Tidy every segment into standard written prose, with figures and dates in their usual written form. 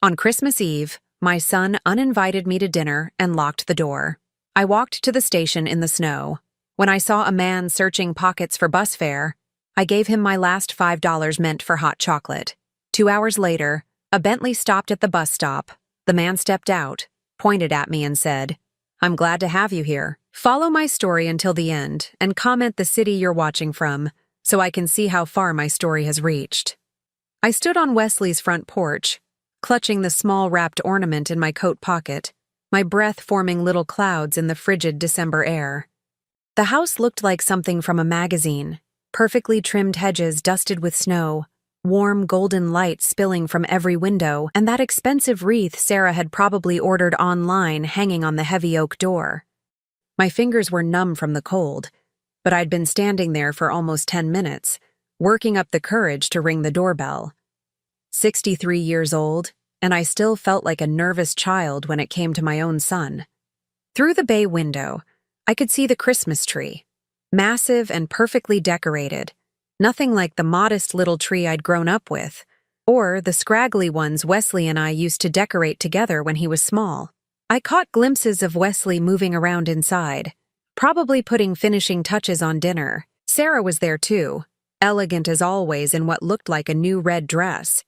On Christmas Eve, my son uninvited me to dinner and locked the door. I walked to the station in the snow. When I saw a man searching pockets for bus fare, I gave him my last $5 meant for hot chocolate. 2 hours later, a Bentley stopped at the bus stop. The man stepped out, pointed at me and said, "I'm glad to have you here. Follow my story until the end and comment the city you're watching from so I can see how far my story has reached." I stood on Wesley's front porch, clutching the small wrapped ornament in my coat pocket, my breath forming little clouds in the frigid December air. The house looked like something from a magazine, perfectly trimmed hedges dusted with snow, warm golden light spilling from every window, and that expensive wreath Sarah had probably ordered online hanging on the heavy oak door. My fingers were numb from the cold, but I'd been standing there for almost 10 minutes, working up the courage to ring the doorbell. 63 years old, and I still felt like a nervous child when it came to my own son. Through the bay window, I could see the Christmas tree, massive and perfectly decorated, nothing like the modest little tree I'd grown up with, or the scraggly ones Wesley and I used to decorate together when he was small. I caught glimpses of Wesley moving around inside, probably putting finishing touches on dinner. Sarah was there too, elegant as always in what looked like a new red dress.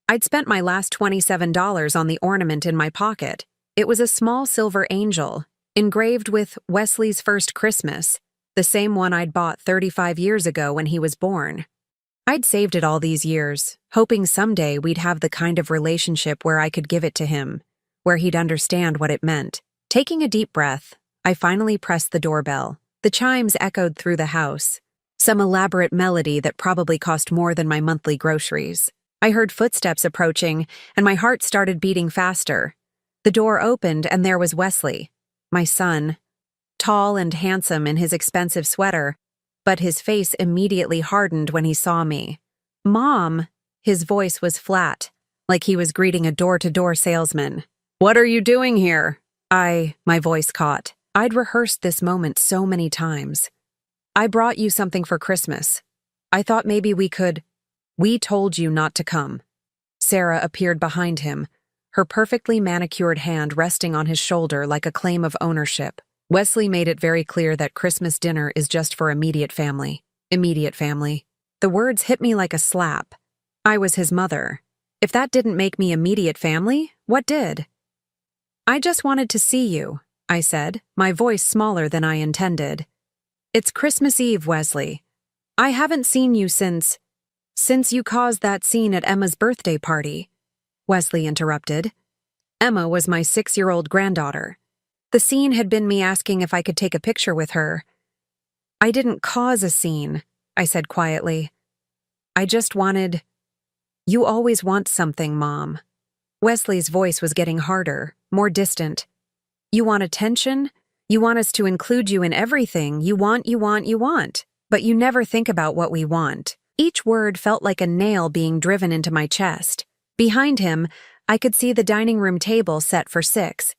I'd spent my last $27 on the ornament in my pocket. It was a small silver angel, engraved with Wesley's first Christmas, the same one I'd bought 35 years ago when he was born. I'd saved it all these years, hoping someday we'd have the kind of relationship where I could give it to him, where he'd understand what it meant. Taking a deep breath, I finally pressed the doorbell. The chimes echoed through the house, some elaborate melody that probably cost more than my monthly groceries. I heard footsteps approaching, and my heart started beating faster. The door opened, and there was Wesley, my son, tall and handsome in his expensive sweater, but his face immediately hardened when he saw me. "Mom!" His voice was flat, like he was greeting a door-to-door salesman. "What are you doing here?" My voice caught. I'd rehearsed this moment so many times. "I brought you something for Christmas. I thought maybe we could—" "We told you not to come." Sarah appeared behind him, her perfectly manicured hand resting on his shoulder like a claim of ownership. "Wesley made it very clear that Christmas dinner is just for immediate family. Immediate family." The words hit me like a slap. I was his mother. If that didn't make me immediate family, what did? "I just wanted to see you," I said, my voice smaller than I intended. "It's Christmas Eve, Wesley. I haven't seen you since you caused that scene at Emma's birthday party," Wesley interrupted. Emma was my 6-year-old granddaughter. The scene had been me asking if I could take a picture with her. "I didn't cause a scene," I said quietly. "I just wanted—" "You always want something, Mom." Wesley's voice was getting harder, more distant. "You want attention? You want us to include you in everything. You want. But you never think about what we want." Each word felt like a nail being driven into my chest. Behind him, I could see the dining room table set for 6.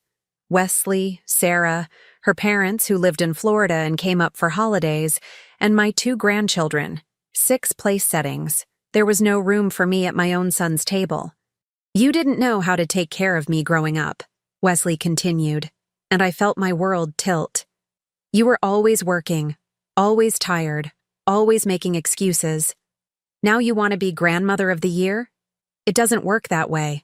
Wesley, Sarah, her parents who lived in Florida and came up for holidays, and my 2 grandchildren. 6 place settings. There was no room for me at my own son's table. "You didn't know how to take care of me growing up," Wesley continued, and I felt my world tilt. "You were always working, always tired, always making excuses. Now you want to be grandmother of the year? It doesn't work that way."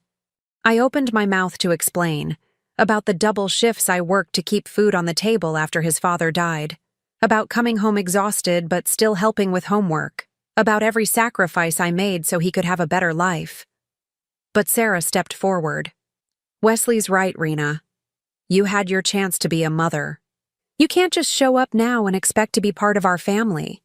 I opened my mouth to explain about the double shifts I worked to keep food on the table after his father died, about coming home exhausted but still helping with homework, about every sacrifice I made so he could have a better life. But Sarah stepped forward. "Wesley's right, Rena. You had your chance to be a mother. You can't just show up now and expect to be part of our family.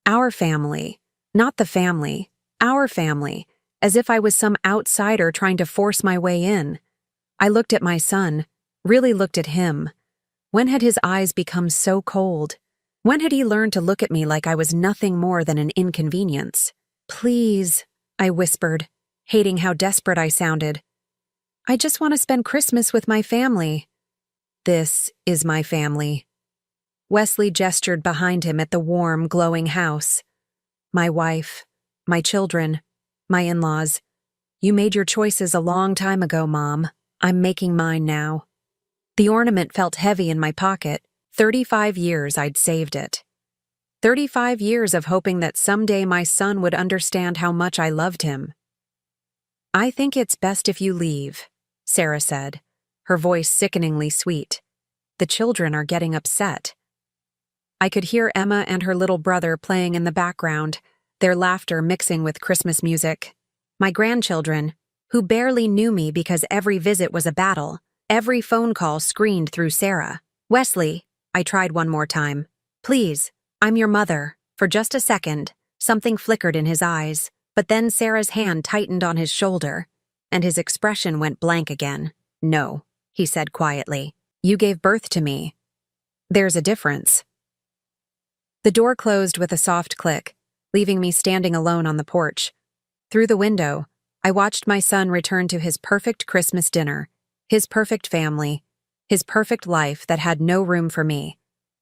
Our family. Not the family. Our family. As if I was some outsider trying to force my way in." I looked at my son, really looked at him. When had his eyes become so cold? When had he learned to look at me like I was nothing more than an inconvenience? "Please," I whispered, hating how desperate I sounded. "I just want to spend Christmas with my family." "This is my family." Wesley gestured behind him at the warm, glowing house. "My wife, my children, my in-laws. You made your choices a long time ago, Mom. I'm making mine now. The ornament felt heavy in my pocket. 35 years I'd saved it. 35 years of hoping that someday my son would understand how much I loved him. I think it's best if you leave, Sarah said, her voice sickeningly sweet. The children are getting upset. I could hear Emma and her little brother playing in the background, their laughter mixing with Christmas music. My grandchildren, who barely knew me because every visit was a battle, every phone call screened through Sarah. Wesley, I tried one more time. Please, I'm your mother. For just a second, something flickered in his eyes, but then Sarah's hand tightened on his shoulder, and his expression went blank again. No, he said quietly. You gave birth to me. There's a difference. The door closed with a soft click, leaving me standing alone on the porch. Through the window, I watched my son return to his perfect Christmas dinner, his perfect family, his perfect life that had no room for me.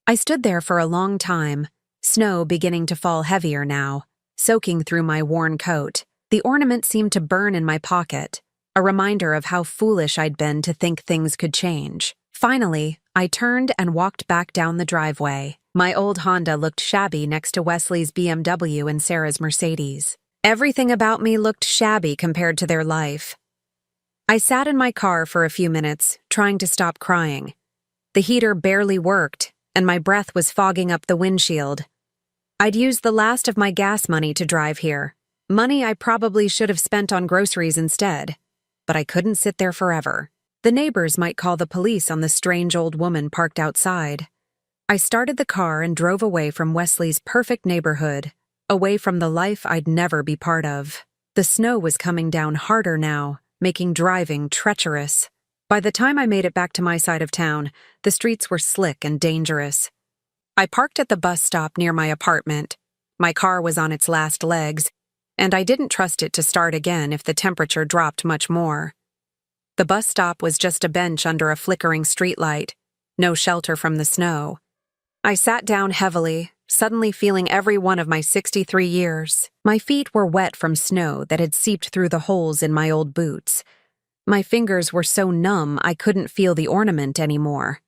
I stood there for a long time, snow beginning to fall heavier now, soaking through my worn coat. The ornament seemed to burn in my pocket, a reminder of how foolish I'd been to think things could change. Finally, I turned and walked back down the driveway. My old Honda looked shabby next to Wesley's BMW and Sarah's Mercedes. Everything about me looked shabby compared to their life. I sat in my car for a few minutes, trying to stop crying. The heater barely worked, and my breath was fogging up the windshield. I'd used the last of my gas money to drive here, money I probably should have spent on groceries instead. But I couldn't sit there forever. The neighbors might call the police on the strange old woman parked outside. I started the car and drove away from Wesley's perfect neighborhood, away from the life I'd never be part of. The snow was coming down harder now, making driving treacherous. By the time I made it back to my side of town, the streets were slick and dangerous. I parked at the bus stop near my apartment. My car was on its last legs, and I didn't trust it to start again if the temperature dropped much more. The bus stop was just a bench under a flickering streetlight, no shelter from the snow. I sat down heavily, suddenly feeling every one of my 63 years. My feet were wet from snow that had seeped through the holes in my old boots. My fingers were so numb I couldn't feel the ornament anymore.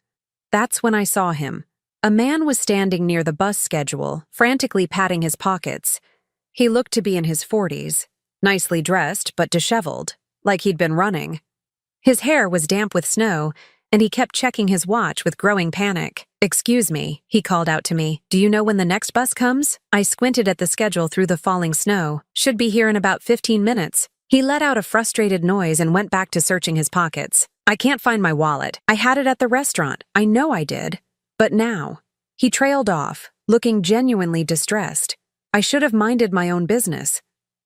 That's when I saw him. A man was standing near the bus schedule, frantically patting his pockets. He looked to be in his 40s, nicely dressed but disheveled, like he'd been running. His hair was damp with snow, and he kept checking his watch with growing panic. "Excuse me," he called out to me. "Do you know when the next bus comes?" I squinted at the schedule through the falling snow. "Should be here in about 15 minutes. He let out a frustrated noise and went back to searching his pockets. "I can't find my wallet. I had it at the restaurant. I know I did. But now." He trailed off, looking genuinely distressed. I should have minded my own business.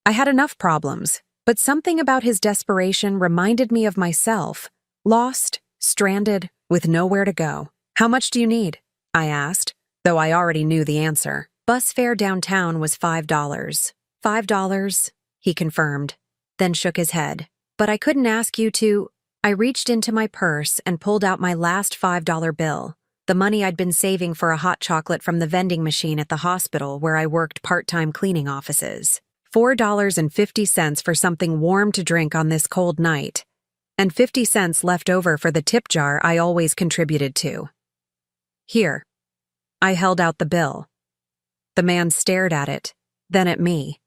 I had enough problems, but something about his desperation reminded me of myself, lost, stranded, with nowhere to go. "How much do you need?" I asked, though I already knew the answer. Bus fare downtown was $5. $5, he confirmed, then shook his head. "But I couldn't ask you to—" I reached into my purse and pulled out my last $5 bill, the money I'd been saving for a hot chocolate from the vending machine at the hospital where I worked part-time cleaning offices. $4.50 for something warm to drink on this cold night, and 50 cents left over for the tip jar I always contributed to. "Here." I held out the bill. The man stared at it, then at me.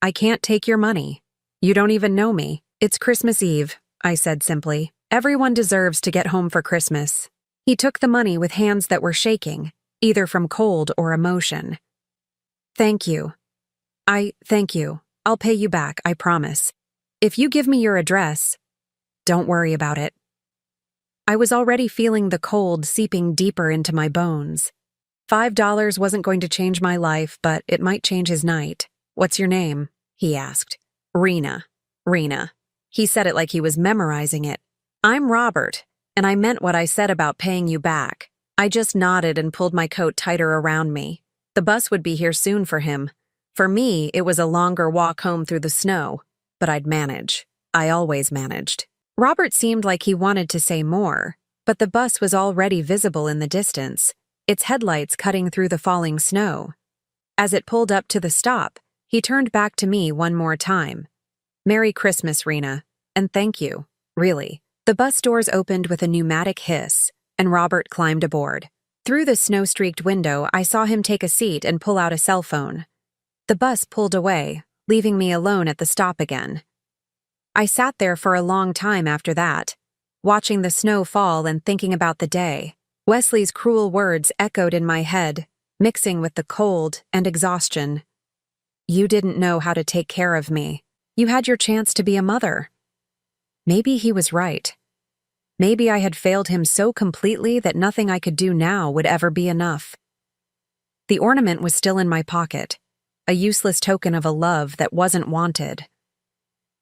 "I can't take your money. You don't even know me. It's Christmas Eve," I said simply. "Everyone deserves to get home for Christmas." He took the money with hands that were shaking, either from cold or emotion. "Thank you. Thank you. I'll pay you back, I promise. If you give me your address—" "Don't worry about it." I was already feeling the cold seeping deeper into my bones. $5 wasn't going to change my life, but it might change his night. "What's your name?" he asked. "Rena. Rena." He said it like he was memorizing it. "I'm Robert, and I meant what I said about paying you back." I just nodded and pulled my coat tighter around me. The bus would be here soon for him. For me, it was a longer walk home through the snow, but I'd manage. I always managed. Robert seemed like he wanted to say more, but the bus was already visible in the distance, its headlights cutting through the falling snow. As it pulled up to the stop, he turned back to me one more time. Merry Christmas, Rena. And thank you, really. The bus doors opened with a pneumatic hiss, and Robert climbed aboard. Through the snow-streaked window, I saw him take a seat and pull out a cell phone. The bus pulled away, leaving me alone at the stop again. I sat there for a long time after that, watching the snow fall and thinking about the day. Wesley's cruel words echoed in my head, mixing with the cold and exhaustion. You didn't know how to take care of me. You had your chance to be a mother. Maybe he was right. Maybe I had failed him so completely that nothing I could do now would ever be enough. The ornament was still in my pocket, a useless token of a love that wasn't wanted.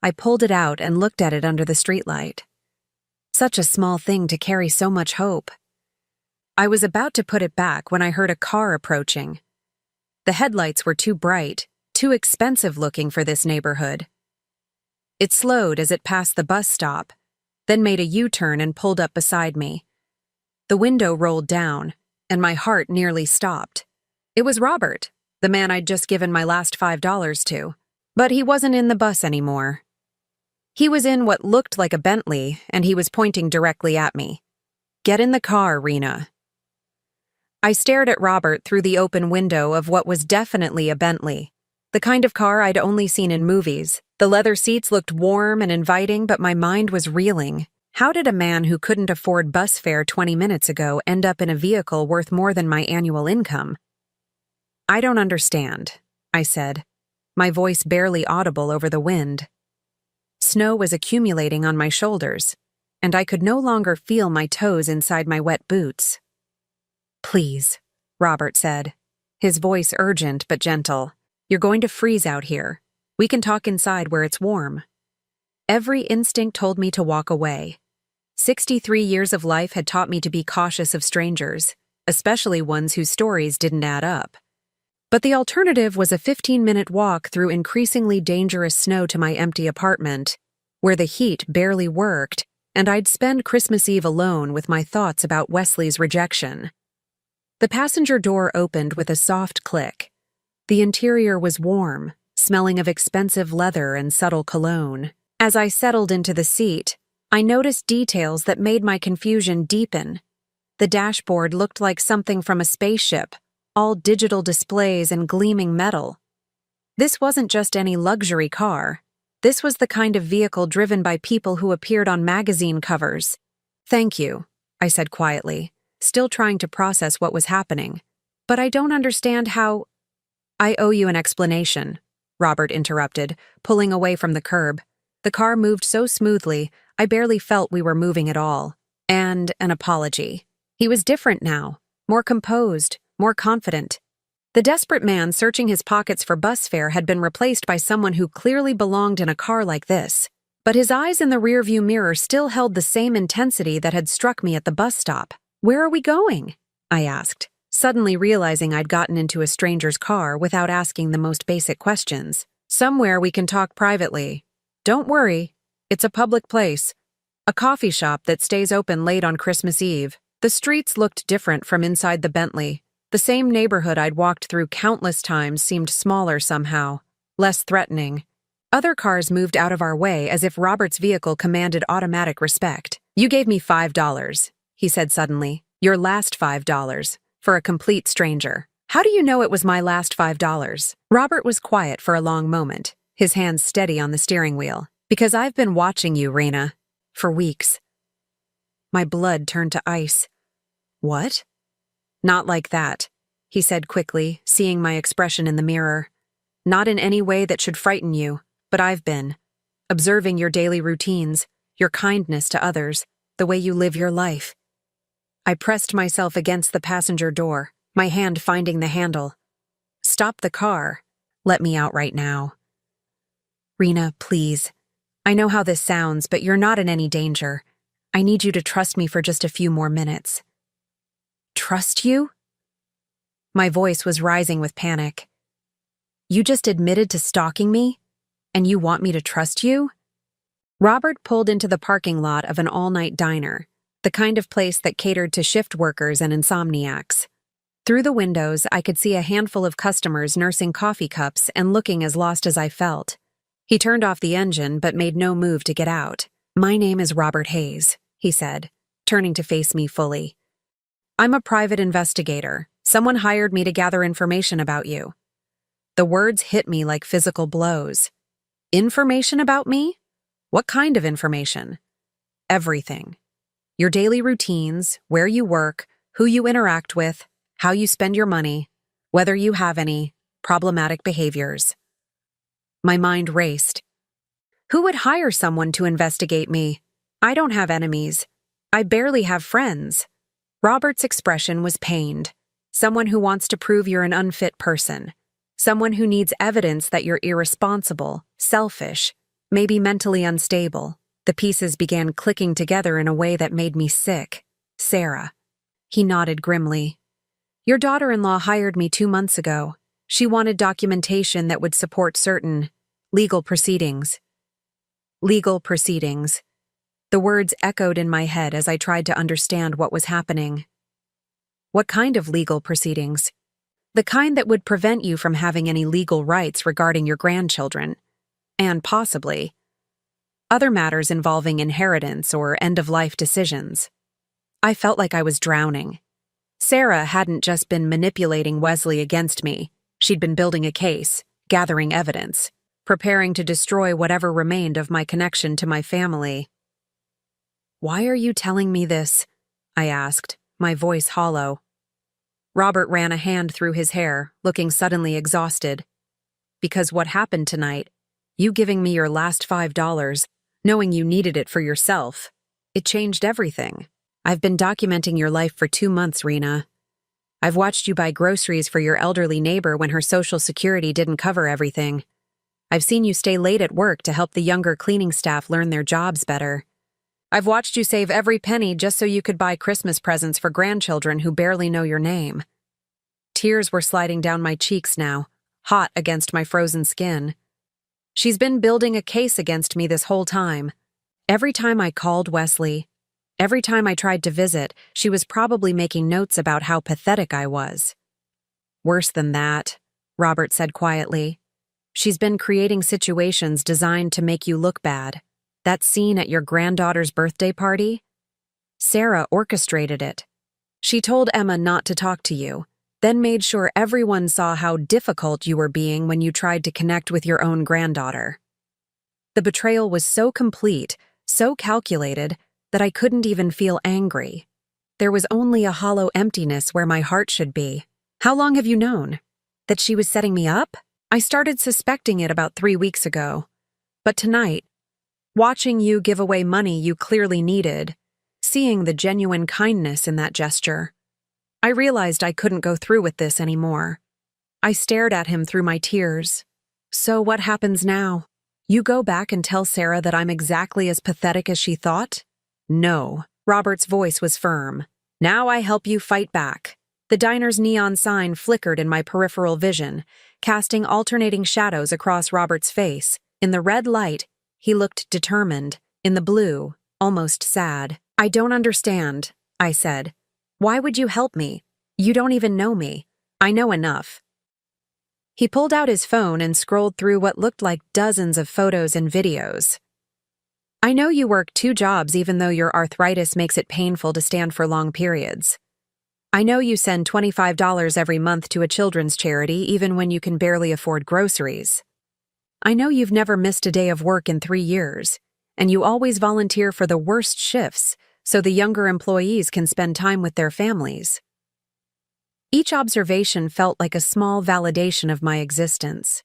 I pulled it out and looked at it under the streetlight. Such a small thing to carry so much hope. I was about to put it back when I heard a car approaching. The headlights were too bright, too expensive looking for this neighborhood. It slowed as it passed the bus stop, then made a U-turn and pulled up beside me. The window rolled down, and my heart nearly stopped. It was Robert, the man I'd just given my last $5 to. But he wasn't in the bus anymore. He was in what looked like a Bentley, and he was pointing directly at me. Get in the car, Rena. I stared at Robert through the open window of what was definitely a Bentley, the kind of car I'd only seen in movies. The leather seats looked warm and inviting, but my mind was reeling. How did a man who couldn't afford bus fare 20 minutes ago end up in a vehicle worth more than my annual income? I don't understand, I said, my voice barely audible over the wind. Snow was accumulating on my shoulders, and I could no longer feel my toes inside my wet boots. Please, Robert said, his voice urgent but gentle. You're going to freeze out here. We can talk inside where it's warm. Every instinct told me to walk away. 63 years of life had taught me to be cautious of strangers, especially ones whose stories didn't add up. But the alternative was a 15-minute walk through increasingly dangerous snow to my empty apartment, where the heat barely worked, and I'd spend Christmas Eve alone with my thoughts about Wesley's rejection. The passenger door opened with a soft click. The interior was warm, smelling of expensive leather and subtle cologne. As I settled into the seat, I noticed details that made my confusion deepen. The dashboard looked like something from a spaceship, all digital displays and gleaming metal. This wasn't just any luxury car. This was the kind of vehicle driven by people who appeared on magazine covers. Thank you, I said quietly, still trying to process what was happening. But I don't understand how— I owe you an explanation, Robert interrupted, pulling away from the curb. The car moved so smoothly, I barely felt we were moving at all. And an apology. He was different now, more composed, more confident. The desperate man searching his pockets for bus fare had been replaced by someone who clearly belonged in a car like this. But his eyes in the rearview mirror still held the same intensity that had struck me at the bus stop. Where are we going? I asked, suddenly realizing I'd gotten into a stranger's car without asking the most basic questions. Somewhere we can talk privately. Don't worry, it's a public place. A coffee shop that stays open late on Christmas Eve. The streets looked different from inside the Bentley. The same neighborhood I'd walked through countless times seemed smaller somehow, less threatening. Other cars moved out of our way as if Robert's vehicle commanded automatic respect. You gave me $5, he said suddenly. Your last $5, for a complete stranger. How do you know it was my last $5? Robert was quiet for a long moment, his hands steady on the steering wheel. Because I've been watching you, Rena, for weeks. My blood turned to ice. What? Not like that, he said quickly, seeing my expression in the mirror. Not in any way that should frighten you, but I've been. Observing your daily routines, your kindness to others, the way you live your life. I pressed myself against the passenger door, my hand finding the handle. Stop the car. Let me out right now. Rena, please. I know how this sounds, but you're not in any danger. I need you to trust me for just a few more minutes. Trust you? My voice was rising with panic. You just admitted to stalking me? And you want me to trust you? Robert pulled into the parking lot of an all-night diner, the kind of place that catered to shift workers and insomniacs. Through the windows, I could see a handful of customers nursing coffee cups and looking as lost as I felt. He turned off the engine but made no move to get out. "My name is Robert Hayes," he said, turning to face me fully. "I'm a private investigator. Someone hired me to gather information about you." The words hit me like physical blows. Information about me? What kind of information? Everything. Your daily routines, where you work, who you interact with, how you spend your money, whether you have any problematic behaviors. My mind raced. Who would hire someone to investigate me? I don't have enemies. I barely have friends. Robert's expression was pained. Someone who wants to prove you're an unfit person. Someone who needs evidence that you're irresponsible, selfish, maybe mentally unstable. The pieces began clicking together in a way that made me sick. Sarah. He nodded grimly. "Your daughter-in-law hired me 2 months ago. She wanted documentation that would support certain legal proceedings." Legal proceedings. The words echoed in my head as I tried to understand what was happening. What kind of legal proceedings? The kind that would prevent you from having any legal rights regarding your grandchildren, and possibly other matters involving inheritance or end-of-life decisions. I felt like I was drowning. Sarah hadn't just been manipulating Wesley against me. She'd been building a case, gathering evidence, preparing to destroy whatever remained of my connection to my family. "Why are you telling me this?" I asked, my voice hollow. Robert ran a hand through his hair, looking suddenly exhausted. "Because what happened tonight, you giving me your last $5, knowing you needed it for yourself, it changed everything. I've been documenting your life for 2 months, Rena. I've watched you buy groceries for your elderly neighbor when her Social Security didn't cover everything. I've seen you stay late at work to help the younger cleaning staff learn their jobs better. I've watched you save every penny just so you could buy Christmas presents for grandchildren who barely know your name." Tears were sliding down my cheeks now, hot against my frozen skin. She's been building a case against me this whole time. Every time I called Wesley, every time I tried to visit, she was probably making notes about how pathetic I was. "Worse than that," Robert said quietly. "She's been creating situations designed to make you look bad. That scene at your granddaughter's birthday party? Sarah orchestrated it. She told Emma not to talk to you, then made sure everyone saw how difficult you were being when you tried to connect with your own granddaughter. The betrayal was so complete, so calculated, that I couldn't even feel angry. There was only a hollow emptiness where my heart should be. How long have you known? That she was setting me up? I started suspecting it about 3 weeks ago. But tonight, watching you give away money you clearly needed, seeing the genuine kindness in that gesture, I realized I couldn't go through with this anymore. I stared at him through my tears. "So what happens now? You go back and tell Sarah that I'm exactly as pathetic as she thought?" "No." Robert's voice was firm. "Now I help you fight back." The diner's neon sign flickered in my peripheral vision, casting alternating shadows across Robert's face. In the red light, he looked determined. In the blue, almost sad. "I don't understand," I said. "Why would you help me? You don't even know me. I know enough." He pulled out his phone and scrolled through what looked like dozens of photos and videos. "I know you work 2 jobs even though your arthritis makes it painful to stand for long periods. I know you send $25 every month to a children's charity even when you can barely afford groceries. I know you've never missed a day of work in 3 years, and you always volunteer for the worst shifts so the younger employees can spend time with their families." Each observation felt like a small validation of my existence.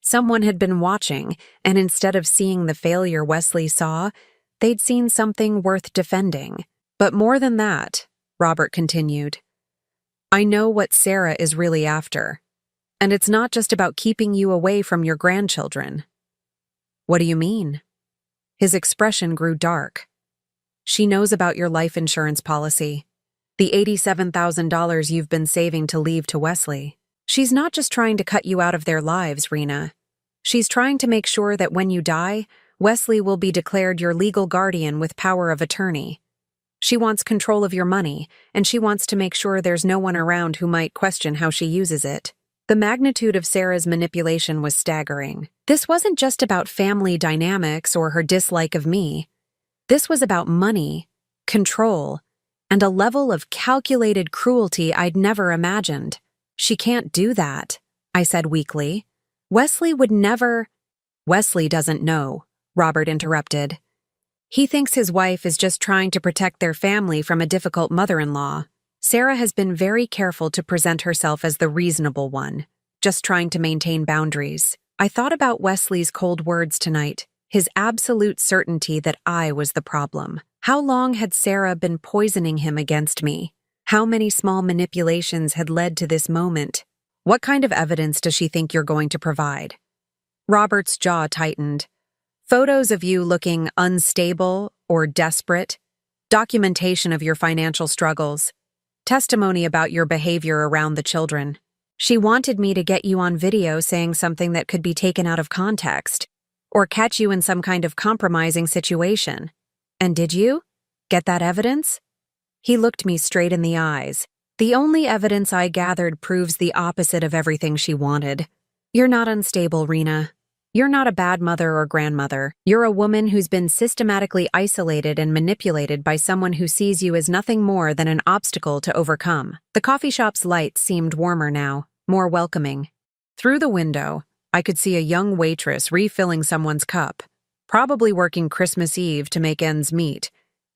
Someone had been watching, and instead of seeing the failure Wesley saw, they'd seen something worth defending. "But more than that," Robert continued, "I know what Sarah is really after. And it's not just about keeping you away from your grandchildren." "What do you mean?" His expression grew dark. "She knows about your life insurance policy, the $87,000 you've been saving to leave to Wesley. She's not just trying to cut you out of their lives, Rena. She's trying to make sure that when you die, Wesley will be declared your legal guardian with power of attorney. She wants control of your money, and she wants to make sure there's no one around who might question how she uses it." The magnitude of Sarah's manipulation was staggering. This wasn't just about family dynamics or her dislike of me. This was about money, control, and a level of calculated cruelty I'd never imagined. "She can't do that," I said weakly. "Wesley would never—" "Wesley doesn't know," Robert interrupted. "He thinks his wife is just trying to protect their family from a difficult mother-in-law. Sarah has been very careful to present herself as the reasonable one, just trying to maintain boundaries." I thought about Wesley's cold words tonight, his absolute certainty that I was the problem. How long had Sarah been poisoning him against me? How many small manipulations had led to this moment? "What kind of evidence does she think you're going to provide?" Robert's jaw tightened. "Photos of you looking unstable or desperate, documentation of your financial struggles, testimony about your behavior around the children. She wanted me to get you on video saying something that could be taken out of context, or catch you in some kind of compromising situation. And did you get that evidence?" He looked me straight in the eyes. "The only evidence I gathered proves the opposite of everything she wanted. You're not unstable, Rena. You're not a bad mother or grandmother. You're a woman who's been systematically isolated and manipulated by someone who sees you as nothing more than an obstacle to overcome." The coffee shop's lights seemed warmer now, more welcoming. Through the window, I could see a young waitress refilling someone's cup, probably working Christmas Eve to make ends meet,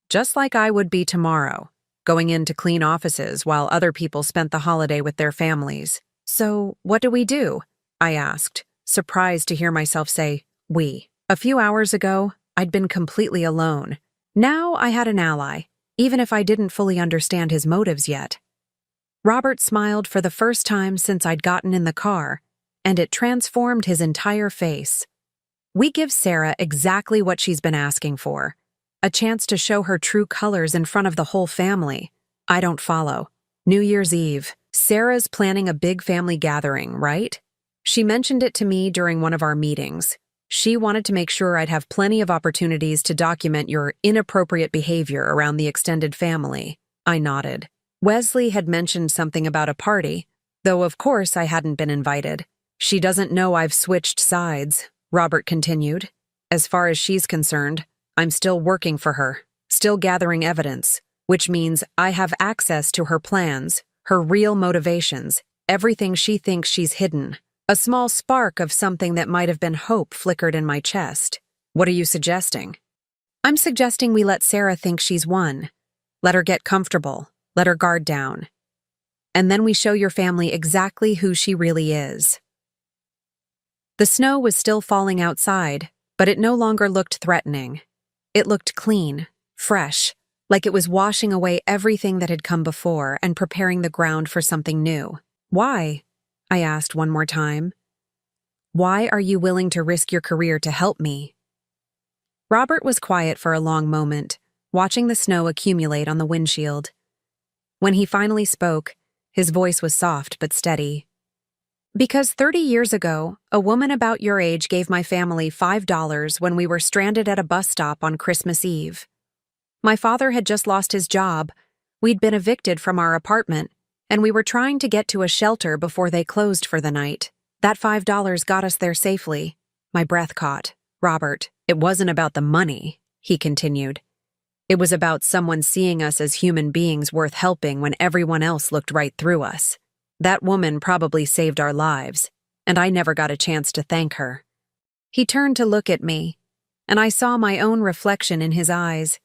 just like I would be tomorrow, going in to clean offices while other people spent the holiday with their families. "So, what do we do?" I asked, surprised to hear myself say, "we." A few hours ago, I'd been completely alone. Now I had an ally, even if I didn't fully understand his motives yet. Robert smiled for the first time since I'd gotten in the car, and it transformed his entire face. "We give Sarah exactly what she's been asking for. A chance to show her true colors in front of the whole family. I don't follow. New Year's Eve. Sarah's planning a big family gathering, right? She mentioned it to me during one of our meetings. She wanted to make sure I'd have plenty of opportunities to document your inappropriate behavior around the extended family." I nodded. Wesley had mentioned something about a party, though of course I hadn't been invited. "She doesn't know I've switched sides," Robert continued. "As far as she's concerned, I'm still working for her, still gathering evidence, which means I have access to her plans, her real motivations, everything she thinks she's hidden." A small spark of something that might have been hope flickered in my chest. "What are you suggesting?" "I'm suggesting we let Sarah think she's won. Let her get comfortable, let her guard down. And then we show your family exactly who she really is." The snow was still falling outside, but it no longer looked threatening. It looked clean, fresh, like it was washing away everything that had come before and preparing the ground for something new. "Why?" I asked one more time. "Why are you willing to risk your career to help me?" Robert was quiet for a long moment, watching the snow accumulate on the windshield. When he finally spoke, his voice was soft but steady. "Because 30 years ago, a woman about your age gave my family $5 when we were stranded at a bus stop on Christmas Eve. My father had just lost his job, we'd been evicted from our apartment, and we were trying to get to a shelter before they closed for the night. That $5 got us there safely." My breath caught. "Robert, it wasn't about the money," he continued. "It was about someone seeing us as human beings worth helping when everyone else looked right through us. That woman probably saved our lives, and I never got a chance to thank her." He turned to look at me, and I saw my own reflection in his eyes.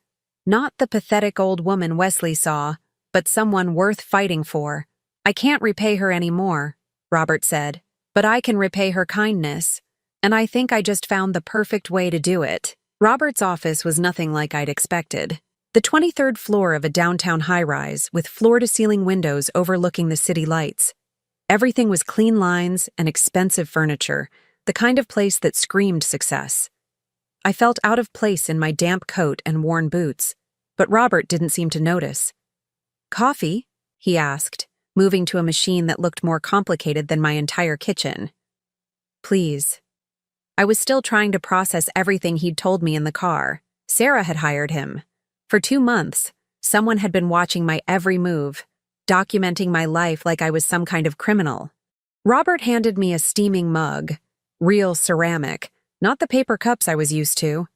Not the pathetic old woman Wesley saw, but someone worth fighting for. "I can't repay her anymore," Robert said, "but I can repay her kindness, and I think I just found the perfect way to do it." Robert's office was nothing like I'd expected. The 23rd floor of a downtown high-rise with floor-to-ceiling windows overlooking the city lights. Everything was clean lines and expensive furniture, the kind of place that screamed success. I felt out of place in my damp coat and worn boots, but Robert didn't seem to notice. "Coffee?" he asked, moving to a machine that looked more complicated than my entire kitchen. "Please." I was still trying to process everything he'd told me in the car. Sarah had hired him. For 2 months, someone had been watching my every move, documenting my life like I was some kind of criminal. Robert handed me a steaming mug, real ceramic, not the paper cups I was used to.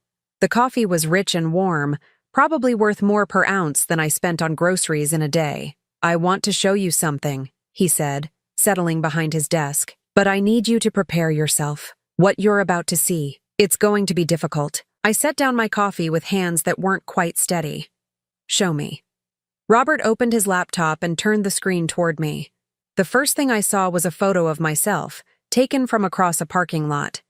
The coffee was rich and warm, probably worth more per ounce than I spent on groceries in a day. "I want to show you something," he said, settling behind his desk. "But I need you to prepare yourself. What you're about to see, it's going to be difficult." I set down my coffee with hands that weren't quite steady. "Show me." Robert opened his laptop and turned the screen toward me. The first thing I saw was a photo of myself, taken from across a parking lot.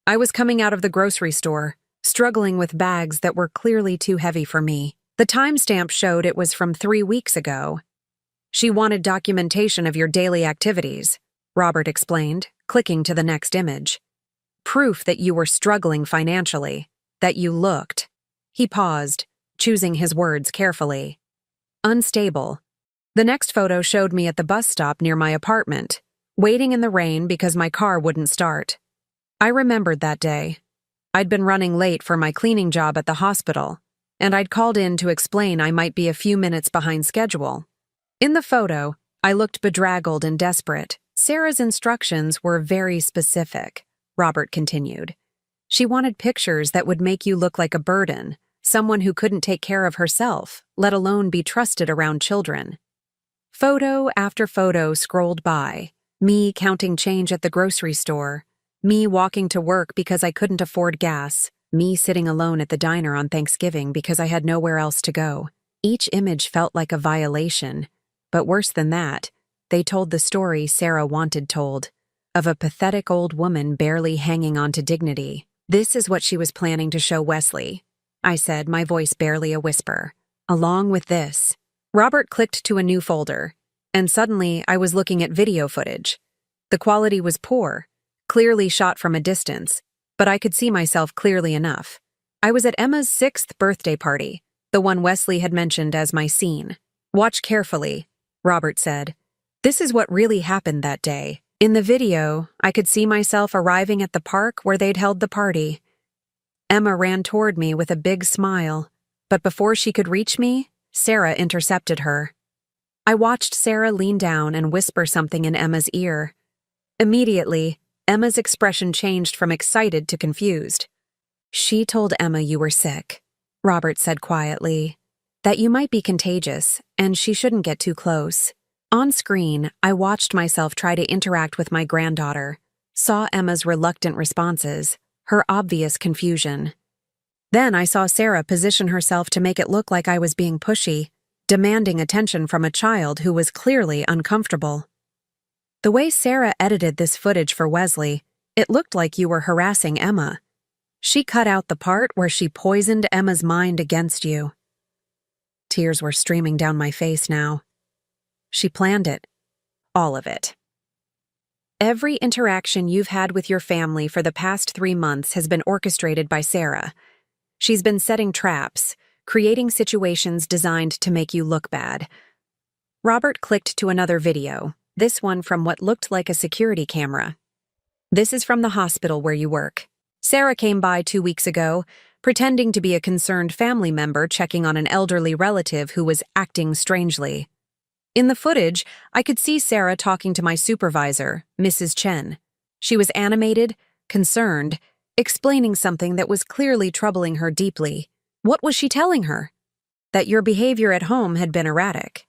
I was coming out of the grocery store, struggling with bags that were clearly too heavy for me. The timestamp showed it was from 3 weeks ago. "She wanted documentation of your daily activities," Robert explained, clicking to the next image. "Proof that you were struggling financially, that you looked." He paused, choosing his words carefully. "Unstable." The next photo showed me at the bus stop near my apartment, waiting in the rain because my car wouldn't start. I remembered that day. I'd been running late for my cleaning job at the hospital, and I'd called in to explain I might be a few minutes behind schedule. In the photo, I looked bedraggled and desperate. "Sarah's instructions were very specific," Robert continued. "She wanted pictures that would make you look like a burden, someone who couldn't take care of herself, let alone be trusted around children." Photo after photo scrolled by, me counting change at the grocery store, me walking to work because I couldn't afford gas, me sitting alone at the diner on Thanksgiving because I had nowhere else to go. Each image felt like a violation, but worse than that, they told the story Sarah wanted told, of a pathetic old woman barely hanging on to dignity. "This is what she was planning to show Wesley," I said, my voice barely a whisper. "Along with this." Robert clicked to a new folder, and suddenly I was looking at video footage. The quality was poor, clearly shot from a distance, but I could see myself clearly enough. I was at Emma's 6th birthday party, the one Wesley had mentioned as my scene. "Watch carefully," Robert said. "This is what really happened that day." In the video, I could see myself arriving at the park where they'd held the party. Emma ran toward me with a big smile, but before she could reach me, Sarah intercepted her. I watched Sarah lean down and whisper something in Emma's ear. Immediately, Emma's expression changed from excited to confused. "She told Emma you were sick," Robert said quietly, "that you might be contagious, and she shouldn't get too close." On screen, I watched myself try to interact with my granddaughter, saw Emma's reluctant responses, her obvious confusion. Then I saw Sarah position herself to make it look like I was being pushy, demanding attention from a child who was clearly uncomfortable. "The way Sarah edited this footage for Wesley, it looked like you were harassing Emma. She cut out the part where she poisoned Emma's mind against you." Tears were streaming down my face now. "She planned it. All of it. Every interaction you've had with your family for the past 3 months has been orchestrated by Sarah. She's been setting traps, creating situations designed to make you look bad." Robert clicked to another video, this one from what looked like a security camera. "This is from the hospital where you work. Sarah came by 2 weeks ago, pretending to be a concerned family member checking on an elderly relative who was acting strangely. In the footage, I could see Sarah talking to my supervisor, Mrs. Chen. She was animated, concerned, explaining something that was clearly troubling her deeply. What was she telling her? That your behavior at home had been erratic.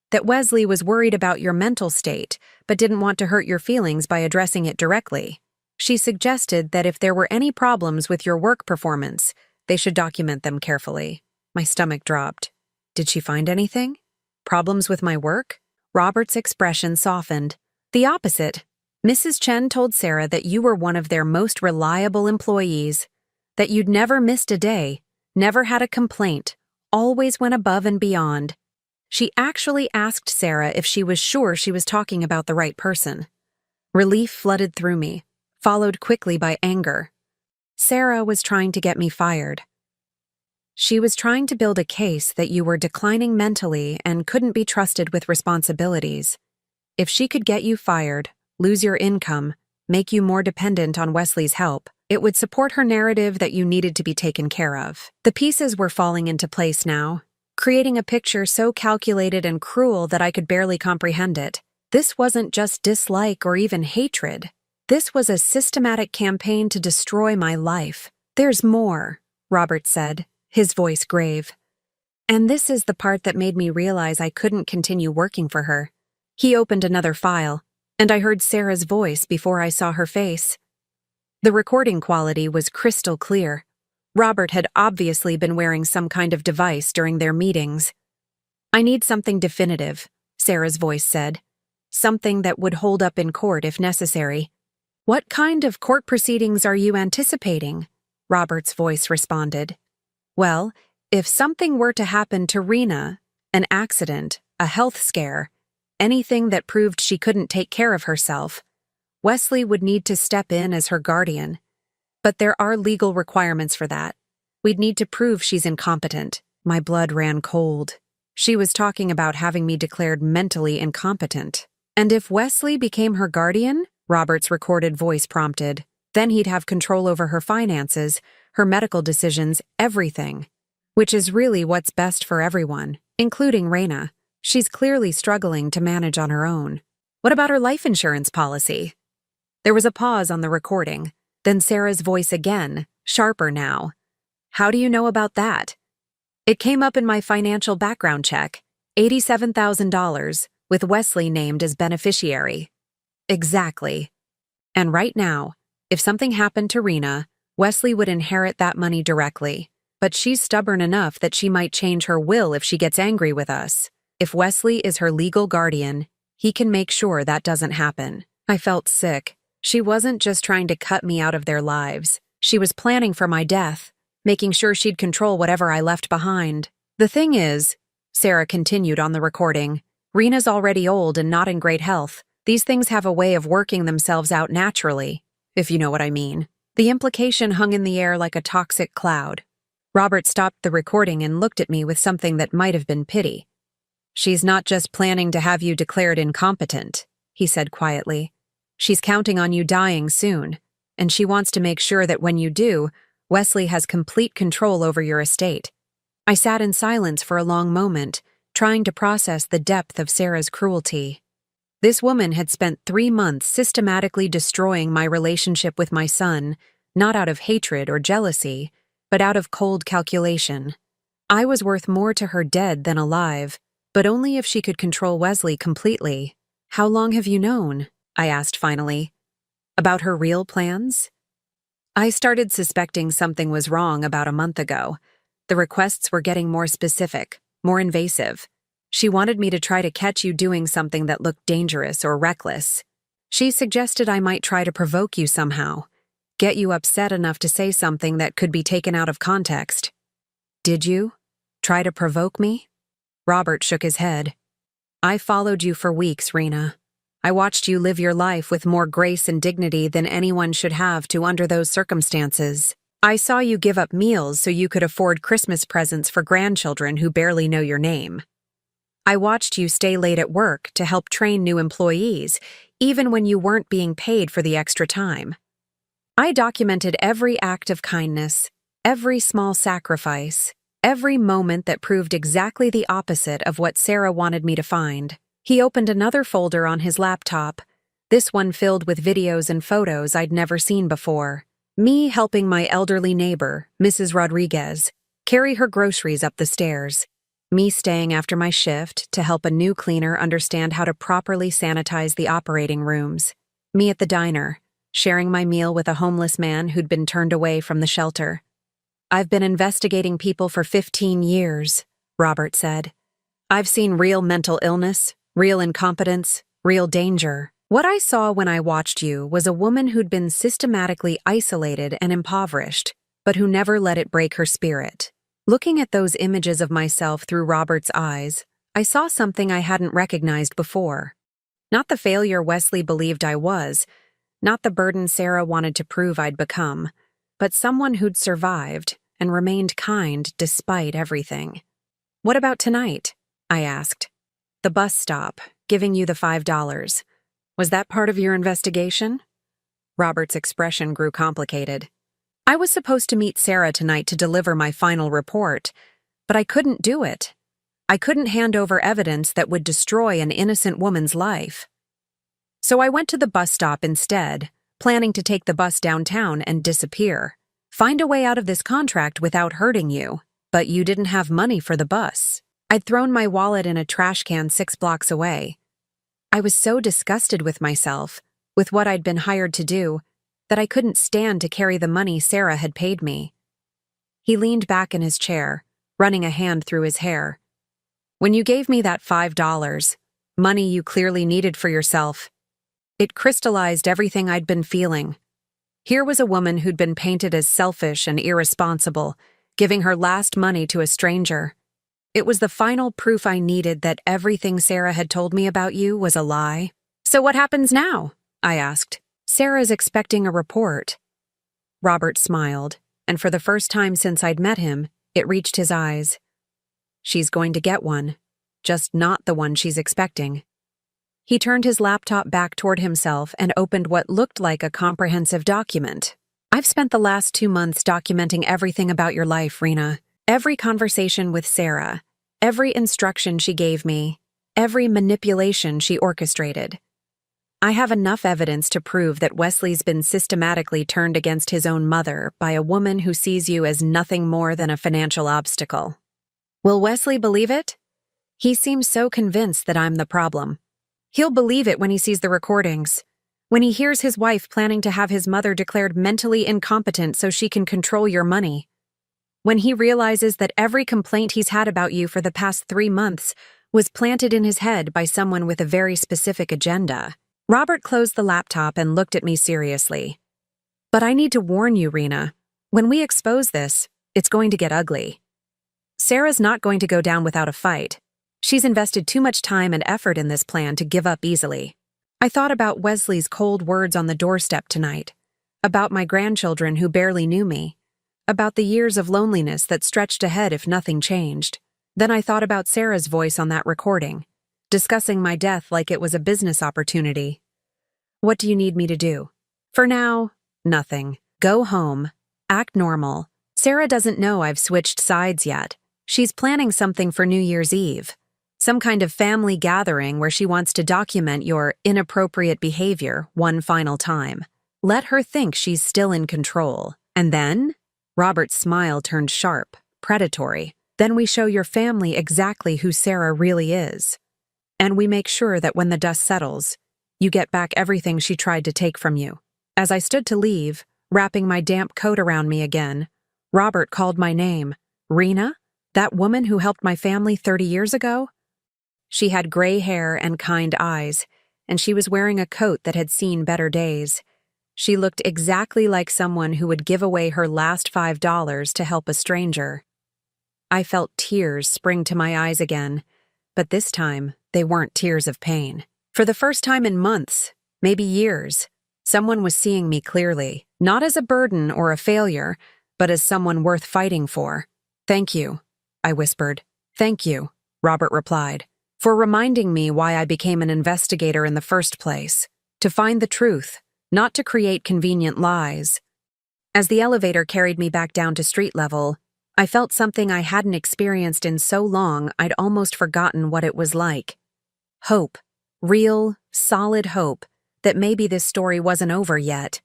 That Wesley was worried about your mental state, but didn't want to hurt your feelings by addressing it directly. She suggested that if there were any problems with your work performance, they should document them carefully." My stomach dropped. "Did she find anything? Problems with my work?" Robert's expression softened. "The opposite. Mrs. Chen told Sarah that you were one of their most reliable employees, that you'd never missed a day, never had a complaint, always went above and beyond. She actually asked Sarah if she was sure she was talking about the right person." Relief flooded through me, followed quickly by anger. Sarah was trying to get me fired. She was trying to build a case that you were declining mentally and couldn't be trusted with responsibilities. If she could get you fired, lose your income, make you more dependent on Wesley's help, it would support her narrative that you needed to be taken care of. The pieces were falling into place now, creating a picture so calculated and cruel that I could barely comprehend it. This wasn't just dislike or even hatred. This was a systematic campaign to destroy my life. "There's more," Robert said, his voice grave. "And this is the part that made me realize I couldn't continue working for her." He opened another file, and I heard Sarah's voice before I saw her face. The recording quality was crystal clear. Robert had obviously been wearing some kind of device during their meetings. "I need something definitive," Sarah's voice said. "Something that would hold up in court if necessary." "What kind of court proceedings are you anticipating?" Robert's voice responded. "Well, if something were to happen to Rena, an accident, a health scare, anything that proved she couldn't take care of herself, Wesley would need to step in as her guardian. But there are legal requirements for that. We'd need to prove she's incompetent." My blood ran cold. She was talking about having me declared mentally incompetent. "And if Wesley became her guardian," Robert's recorded voice prompted, "then he'd have control over her finances, her medical decisions, everything. Which is really what's best for everyone, including Rena. She's clearly struggling to manage on her own." "What about her life insurance policy?" There was a pause on the recording, then Sarah's voice again, sharper now. "How do you know about that?" "It came up in my financial background check. $87,000, with Wesley named as beneficiary." "Exactly. And right now, if something happened to Rena, Wesley would inherit that money directly. But she's stubborn enough that she might change her will if she gets angry with us. If Wesley is her legal guardian, he can make sure that doesn't happen." I felt sick. She wasn't just trying to cut me out of their lives. She was planning for my death, making sure she'd control whatever I left behind. "The thing is," Sarah continued on the recording, "Rena's already old and not in great health. These things have a way of working themselves out naturally, if you know what I mean." The implication hung in the air like a toxic cloud. Robert stopped the recording and looked at me with something that might have been pity. "She's not just planning to have you declared incompetent," he said quietly. "She's counting on you dying soon, and she wants to make sure that when you do, Wesley has complete control over your estate." I sat in silence for a long moment, trying to process the depth of Sarah's cruelty. This woman had spent 3 months systematically destroying my relationship with my son, not out of hatred or jealousy, but out of cold calculation. I was worth more to her dead than alive, but only if she could control Wesley completely. "How long have you known?" I asked finally. "About her real plans?" "I started suspecting something was wrong about a month ago. The requests were getting more specific, more invasive. She wanted me to try to catch you doing something that looked dangerous or reckless. She suggested I might try to provoke you somehow, get you upset enough to say something that could be taken out of context." "Did you try to provoke me?" Robert shook his head. "I followed you for weeks, Rena. I watched you live your life with more grace and dignity than anyone should have to under those circumstances. I saw you give up meals so you could afford Christmas presents for grandchildren who barely know your name. I watched you stay late at work to help train new employees, even when you weren't being paid for the extra time. I documented every act of kindness, every small sacrifice, every moment that proved exactly the opposite of what Sarah wanted me to find." He opened another folder on his laptop, this one filled with videos and photos I'd never seen before. Me helping my elderly neighbor, Mrs. Rodriguez, carry her groceries up the stairs. Me staying after my shift to help a new cleaner understand how to properly sanitize the operating rooms. Me at the diner, sharing my meal with a homeless man who'd been turned away from the shelter. "I've been investigating people for 15 years, Robert said. "I've seen real mental illness, real incompetence, real danger. What I saw when I watched you was a woman who'd been systematically isolated and impoverished, but who never let it break her spirit." Looking at those images of myself through Robert's eyes, I saw something I hadn't recognized before. Not the failure Wesley believed I was, not the burden Sarah wanted to prove I'd become, but someone who'd survived and remained kind despite everything. "What about tonight?" I asked. "The bus stop, giving you the $5. Was that part of your investigation?" Robert's expression grew complicated. "I was supposed to meet Sarah tonight to deliver my final report, but I couldn't do it. I couldn't hand over evidence that would destroy an innocent woman's life." So I went to the bus stop instead, planning to take the bus downtown and disappear. Find a way out of this contract without hurting you. But you didn't have money for the bus. I'd thrown my wallet in a trash can 6 blocks away. I was so disgusted with myself, with what I'd been hired to do, that I couldn't stand to carry the money Sarah had paid me. He leaned back in his chair, running a hand through his hair. When you gave me that $5, money you clearly needed for yourself, it crystallized everything I'd been feeling. Here was a woman who'd been painted as selfish and irresponsible, giving her last money to a stranger. It was the final proof I needed that everything Sarah had told me about you was a lie. So what happens now? I asked. Sarah's expecting a report. Robert smiled, and for the first time since I'd met him, it reached his eyes. She's going to get one, just not the one she's expecting. He turned his laptop back toward himself and opened what looked like a comprehensive document. I've spent the last 2 months documenting everything about your life, Rena. Every conversation with Sarah, every instruction she gave me, every manipulation she orchestrated. I have enough evidence to prove that Wesley's been systematically turned against his own mother by a woman who sees you as nothing more than a financial obstacle. Will Wesley believe it? He seems so convinced that I'm the problem. He'll believe it when he sees the recordings, when he hears his wife planning to have his mother declared mentally incompetent so she can control your money, when he realizes that every complaint he's had about you for the past 3 months was planted in his head by someone with a very specific agenda. Robert closed the laptop and looked at me seriously. But I need to warn you, Rena. When we expose this, it's going to get ugly. Sarah's not going to go down without a fight. She's invested too much time and effort in this plan to give up easily. I thought about Wesley's cold words on the doorstep tonight, about my grandchildren who barely knew me, about the years of loneliness that stretched ahead if nothing changed. Then I thought about Sarah's voice on that recording, discussing my death like it was a business opportunity. What do you need me to do? For now, nothing. Go home. Act normal. Sarah doesn't know I've switched sides yet. She's planning something for New Year's Eve. Some kind of family gathering where she wants to document your inappropriate behavior one final time. Let her think she's still in control. And then? Robert's smile turned sharp, predatory. Then we show your family exactly who Sarah really is. And we make sure that when the dust settles, you get back everything she tried to take from you. As I stood to leave, wrapping my damp coat around me again, Robert called my name. Rena? That woman who helped my family 30 years ago? She had gray hair and kind eyes, and she was wearing a coat that had seen better days. She looked exactly like someone who would give away her last $5 to help a stranger. I felt tears spring to my eyes again, but this time they weren't tears of pain. For the first time in months, maybe years, someone was seeing me clearly, not as a burden or a failure, but as someone worth fighting for. Thank you, I whispered. Thank you, Robert replied, for reminding me why I became an investigator in the first place, to find the truth, not to create convenient lies. As the elevator carried me back down to street level, I felt something I hadn't experienced in so long I'd almost forgotten what it was like. Hope. Real, solid hope that maybe this story wasn't over yet.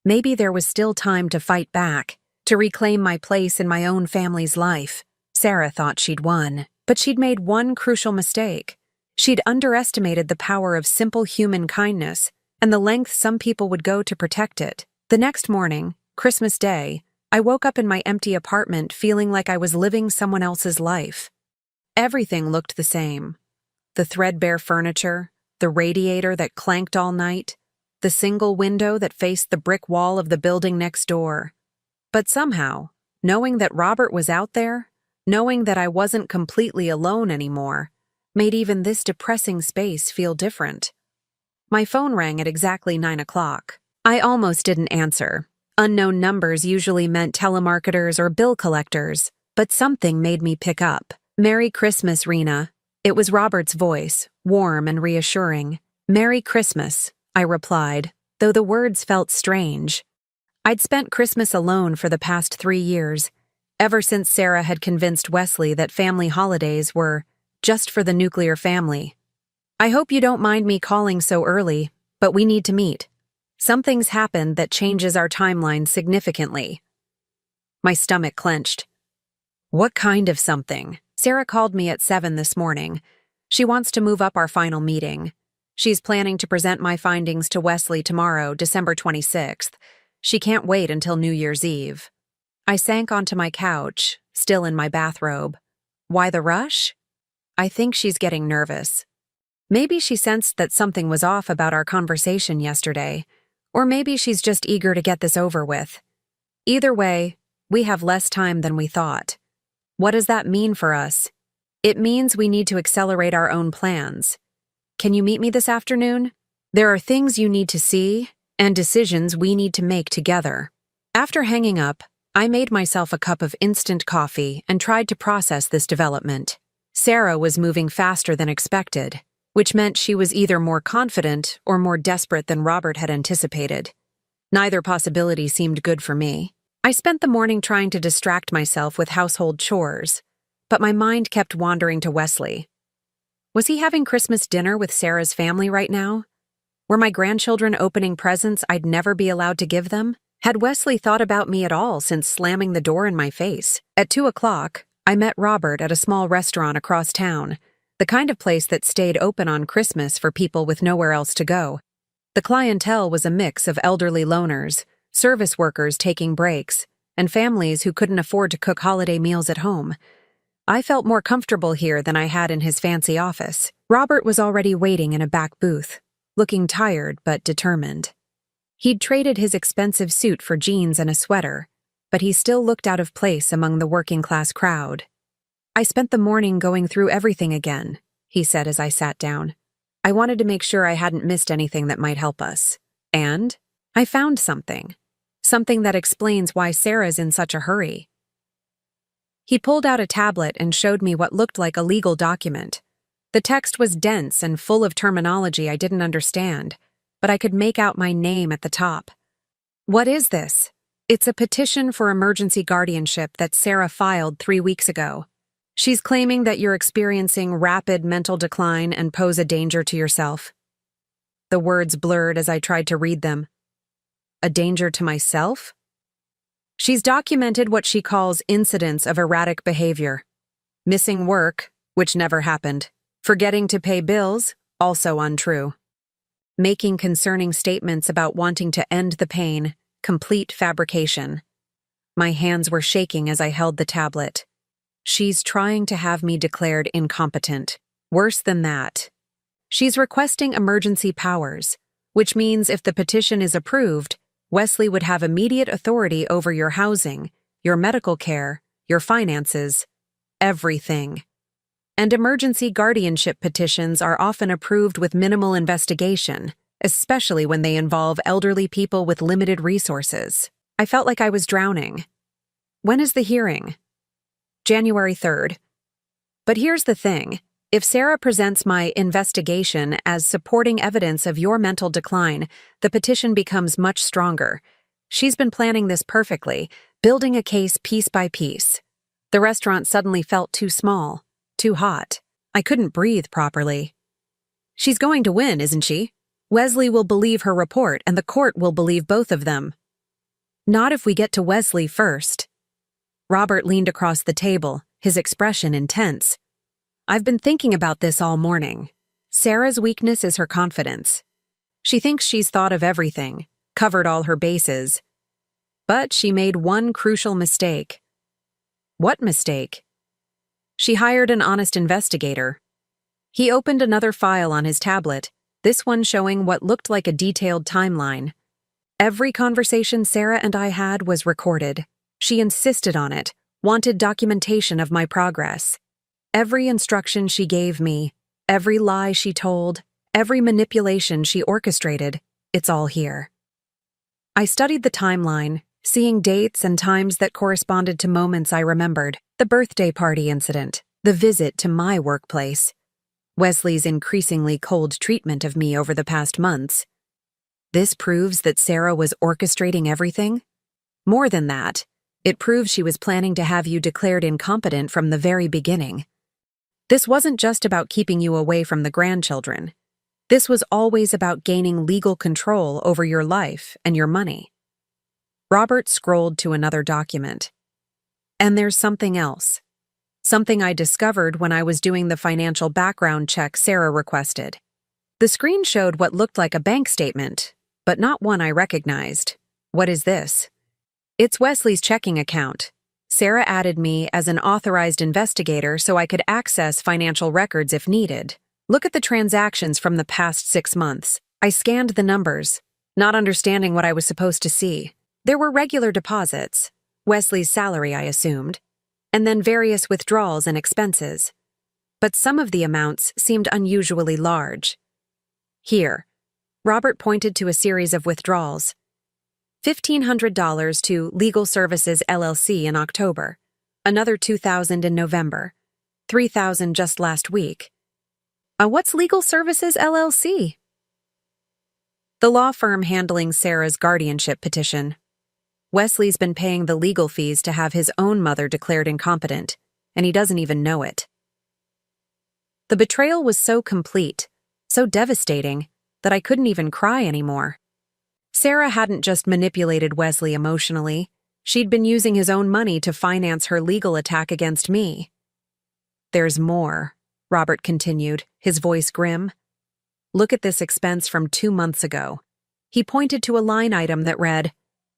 Maybe there was still time to fight back, to reclaim my place in my own family's life. Sarah thought she'd won, but she'd made one crucial mistake. She'd underestimated the power of simple human kindness and the length some people would go to protect it. The next morning, Christmas Day, I woke up in my empty apartment feeling like I was living someone else's life. Everything looked the same. The threadbare furniture, the radiator that clanked all night, the single window that faced the brick wall of the building next door. But somehow, knowing that Robert was out there, knowing that I wasn't completely alone anymore, made even this depressing space feel different. My phone rang at exactly 9 o'clock. I almost didn't answer. Unknown numbers usually meant telemarketers or bill collectors, but something made me pick up. Merry Christmas, Rena. It was Robert's voice, warm and reassuring. Merry Christmas, I replied, though the words felt strange. I'd spent Christmas alone for the past 3 years, ever since Sarah had convinced Wesley that family holidays were just for the nuclear family. I hope you don't mind me calling so early, But we need to meet. Something's happened that changes our timeline significantly. My stomach clenched. What kind of something? Sarah called me at 7 this morning. She wants to move up our final meeting. She's planning to present my findings to Wesley tomorrow, December 26th. She can't wait until New Year's Eve. I sank onto my couch, still in my bathrobe. Why the rush? I think she's getting nervous. Maybe she sensed that something was off about our conversation yesterday, or maybe she's just eager to get this over with. Either way, we have less time than we thought. What does that mean for us? It means we need to accelerate our own plans. Can you meet me this afternoon? There are things you need to see and decisions we need to make together. After hanging up, I made myself a cup of instant coffee and tried to process this development. Sarah was moving faster than expected, which meant she was either more confident or more desperate than Robert had anticipated. Neither possibility seemed good for me. I spent the morning trying to distract myself with household chores, but my mind kept wandering to Wesley. Was he having Christmas dinner with Sarah's family right now? Were my grandchildren opening presents I'd never be allowed to give them? Had Wesley thought about me at all since slamming the door in my face? At 2 o'clock, I met Robert at a small restaurant across town, the kind of place that stayed open on Christmas for people with nowhere else to go. The clientele was a mix of elderly loners, service workers taking breaks, and families who couldn't afford to cook holiday meals at home. I felt more comfortable here than I had in his fancy office. Robert was already waiting in a back booth, looking tired but determined. He'd traded his expensive suit for jeans and a sweater, but he still looked out of place among the working-class crowd. I spent the morning going through everything again, he said as I sat down. I wanted to make sure I hadn't missed anything that might help us. And I found something. Something that explains why Sarah's in such a hurry. He pulled out a tablet and showed me what looked like a legal document. The text was dense and full of terminology I didn't understand, but I could make out my name at the top. What is this? It's a petition for emergency guardianship that Sarah filed 3 weeks ago. She's claiming that you're experiencing rapid mental decline and pose a danger to yourself. The words blurred as I tried to read them. A danger to myself? She's documented what she calls incidents of erratic behavior. Missing work, which never happened. Forgetting to pay bills, also untrue. Making concerning statements about wanting to end the pain, complete fabrication. My hands were shaking as I held the tablet. She's trying to have me declared incompetent. Worse than that. She's requesting emergency powers, which means if the petition is approved, Wesley would have immediate authority over your housing, your medical care, your finances, everything. And emergency guardianship petitions are often approved with minimal investigation, especially when they involve elderly people with limited resources. I felt like I was drowning. When is the hearing? January 3rd. But here's the thing. If Sarah presents my investigation as supporting evidence of your mental decline, the petition becomes much stronger. She's been planning this perfectly, building a case piece by piece. The restaurant suddenly felt too small, too hot. I couldn't breathe properly. She's going to win, isn't she? Wesley will believe her report, and the court will believe both of them. Not if we get to Wesley first. Robert leaned across the table, his expression intense. I've been thinking about this all morning. Sarah's weakness is her confidence. She thinks she's thought of everything, covered all her bases. But she made one crucial mistake. What mistake? She hired an honest investigator. He opened another file on his tablet, this one showing what looked like a detailed timeline. Every conversation Sarah and I had was recorded. She insisted on it, wanted documentation of my progress. Every instruction she gave me, every lie she told, every manipulation she orchestrated, it's all here. I studied the timeline, seeing dates and times that corresponded to moments I remembered. The birthday party incident, the visit to my workplace, Wesley's increasingly cold treatment of me over the past months. This proves that Sarah was orchestrating everything? More than that, it proves she was planning to have you declared incompetent from the very beginning. This wasn't just about keeping you away from the grandchildren. This was always about gaining legal control over your life and your money. Robert scrolled to another document. And there's something else. Something I discovered when I was doing the financial background check Sarah requested. The screen showed what looked like a bank statement, but not one I recognized. What is this? It's Wesley's checking account. Sarah added me as an authorized investigator so I could access financial records if needed. Look at the transactions from the past 6 months. I scanned the numbers, not understanding what I was supposed to see. There were regular deposits, Wesley's salary I assumed, and then various withdrawals and expenses. But some of the amounts seemed unusually large. Here, Robert pointed to a series of withdrawals. $1,500 to Legal Services LLC in October, another $2,000 in November, $3,000 just last week. What's Legal Services LLC? The law firm handling Sarah's guardianship petition. Wesley's been paying the legal fees to have his own mother declared incompetent, and he doesn't even know it. The betrayal was so complete, so devastating, that I couldn't even cry anymore. Sarah hadn't just manipulated Wesley emotionally. She'd been using his own money to finance her legal attack against me. There's more, Robert continued, his voice grim. Look at this expense from 2 months ago. He pointed to a line item that read,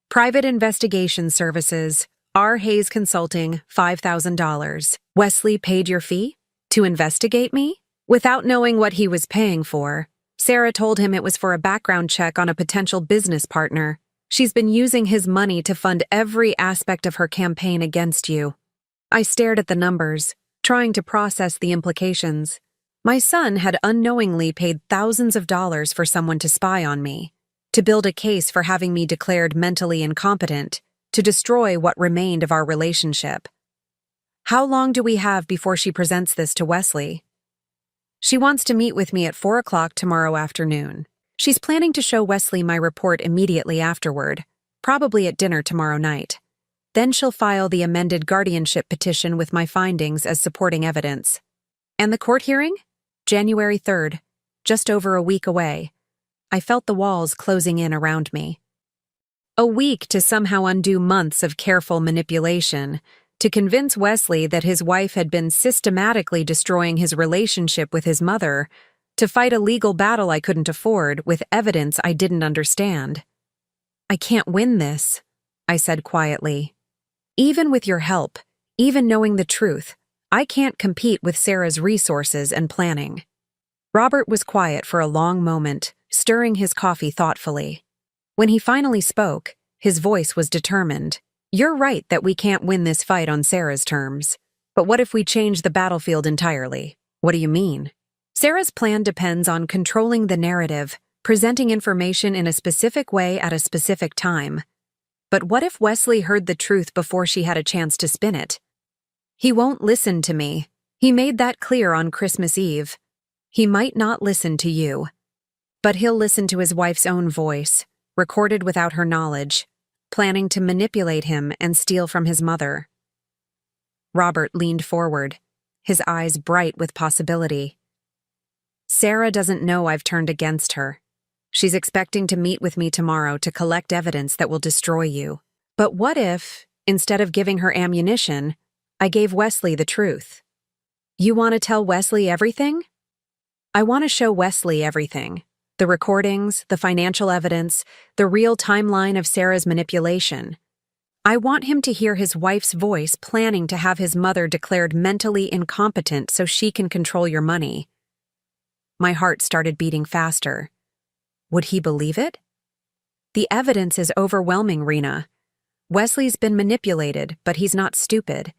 Private Investigation Services, R. Hayes Consulting, $5,000. Wesley paid your fee? To investigate me? Without knowing what he was paying for, Sarah told him it was for a background check on a potential business partner. She's been using his money to fund every aspect of her campaign against you. I stared at the numbers, trying to process the implications. My son had unknowingly paid thousands of dollars for someone to spy on me, to build a case for having me declared mentally incompetent, to destroy what remained of our relationship. How long do we have before she presents this to Wesley? She wants to meet with me at 4 o'clock tomorrow afternoon. She's planning to show Wesley my report immediately afterward, probably at dinner tomorrow night. Then she'll file the amended guardianship petition with my findings as supporting evidence. And the court hearing? January 3rd, just over a week away. I felt the walls closing in around me. A week to somehow undo months of careful manipulation, to convince Wesley that his wife had been systematically destroying his relationship with his mother, to fight a legal battle I couldn't afford with evidence I didn't understand. I can't win this, I said quietly. Even with your help, even knowing the truth, I can't compete with Sarah's resources and planning. Robert was quiet for a long moment, stirring his coffee thoughtfully. When he finally spoke, his voice was determined. You're right that we can't win this fight on Sarah's terms. But what if we change the battlefield entirely? What do you mean? Sarah's plan depends on controlling the narrative, presenting information in a specific way at a specific time. But what if Wesley heard the truth before she had a chance to spin it? He won't listen to me. He made that clear on Christmas Eve. He might not listen to you. But he'll listen to his wife's own voice, recorded without her knowledge, planning to manipulate him and steal from his mother. Robert leaned forward, his eyes bright with possibility. Sarah doesn't know I've turned against her. She's expecting to meet with me tomorrow to collect evidence that will destroy you. But what if, instead of giving her ammunition, I gave Wesley the truth? You want to tell Wesley everything? I want to show Wesley everything. The recordings, the financial evidence, the real timeline of Sarah's manipulation. I want him to hear his wife's voice planning to have his mother declared mentally incompetent so she can control your money. My heart started beating faster. Would he believe it? The evidence is overwhelming, Rena. Wesley's been manipulated, but he's not stupid.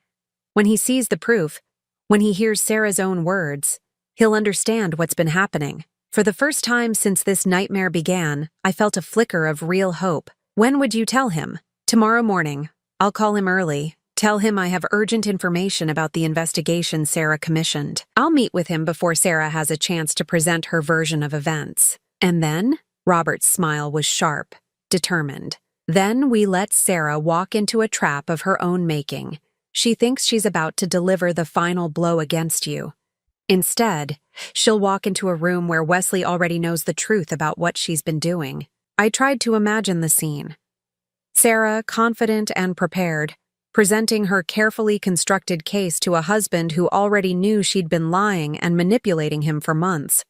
When he sees the proof, when he hears Sarah's own words, he'll understand what's been happening. For the first time since this nightmare began, I felt a flicker of real hope. When would you tell him? Tomorrow morning. I'll call him early. Tell him I have urgent information about the investigation Sarah commissioned. I'll meet with him before Sarah has a chance to present her version of events. And then? Robert's smile was sharp, determined. Then we let Sarah walk into a trap of her own making. She thinks she's about to deliver the final blow against you. Instead, She'll walk into a room where Wesley already knows the truth about what she's been doing. I tried to imagine the scene. Sarah, confident and prepared, presenting her carefully constructed case to a husband who already knew she'd been lying and manipulating him for months.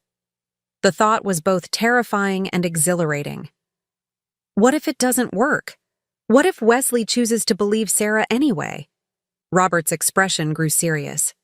The thought was both terrifying and exhilarating. What if it doesn't work? What if Wesley chooses to believe Sarah anyway? Robert's expression grew serious.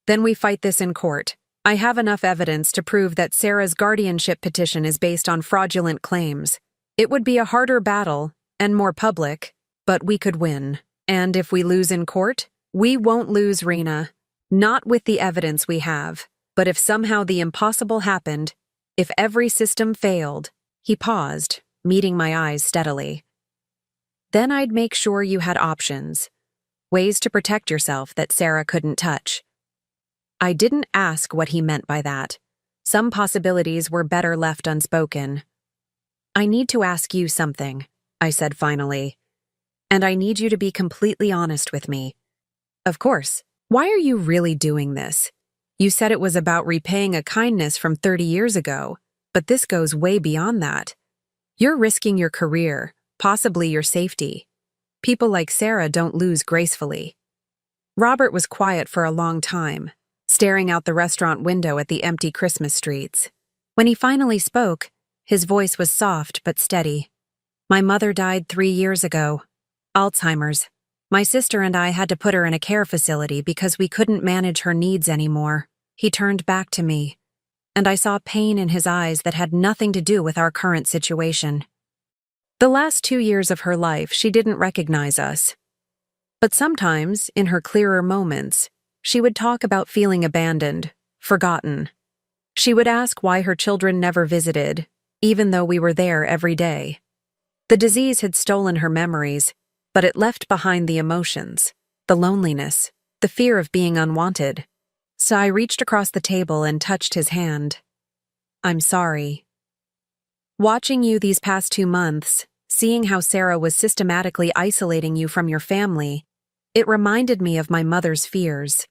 Then we fight this in court. I have enough evidence to prove that Sarah's guardianship petition is based on fraudulent claims. It would be a harder battle, and more public, but we could win. And if we lose in court, we won't lose, Rena. Not with the evidence we have, but if somehow the impossible happened, if every system failed. He paused, meeting my eyes steadily. Then I'd make sure you had options. Ways to protect yourself that Sarah couldn't touch. I didn't ask what he meant by that. Some possibilities were better left unspoken. I need to ask you something, I said finally. And I need you to be completely honest with me. Of course. Why are you really doing this? You said it was about repaying a kindness from 30 years ago, but this goes way beyond that. You're risking your career, possibly your safety. People like Sarah don't lose gracefully. Robert was quiet for a long time, staring out the restaurant window at the empty Christmas streets. When he finally spoke, his voice was soft but steady. My mother died 3 years ago. Alzheimer's. My sister and I had to put her in a care facility because we couldn't manage her needs anymore. He turned back to me, and I saw pain in his eyes that had nothing to do with our current situation. The last 2 years of her life, she didn't recognize us. But sometimes, in her clearer moments, she would talk about feeling abandoned, forgotten. She would ask why her children never visited, even though we were there every day. The disease had stolen her memories, but it left behind the emotions, the loneliness, the fear of being unwanted. So I reached across the table and touched his hand. I'm sorry. Watching you these past 2 months, seeing how Sarah was systematically isolating you from your family, it reminded me of my mother's fears.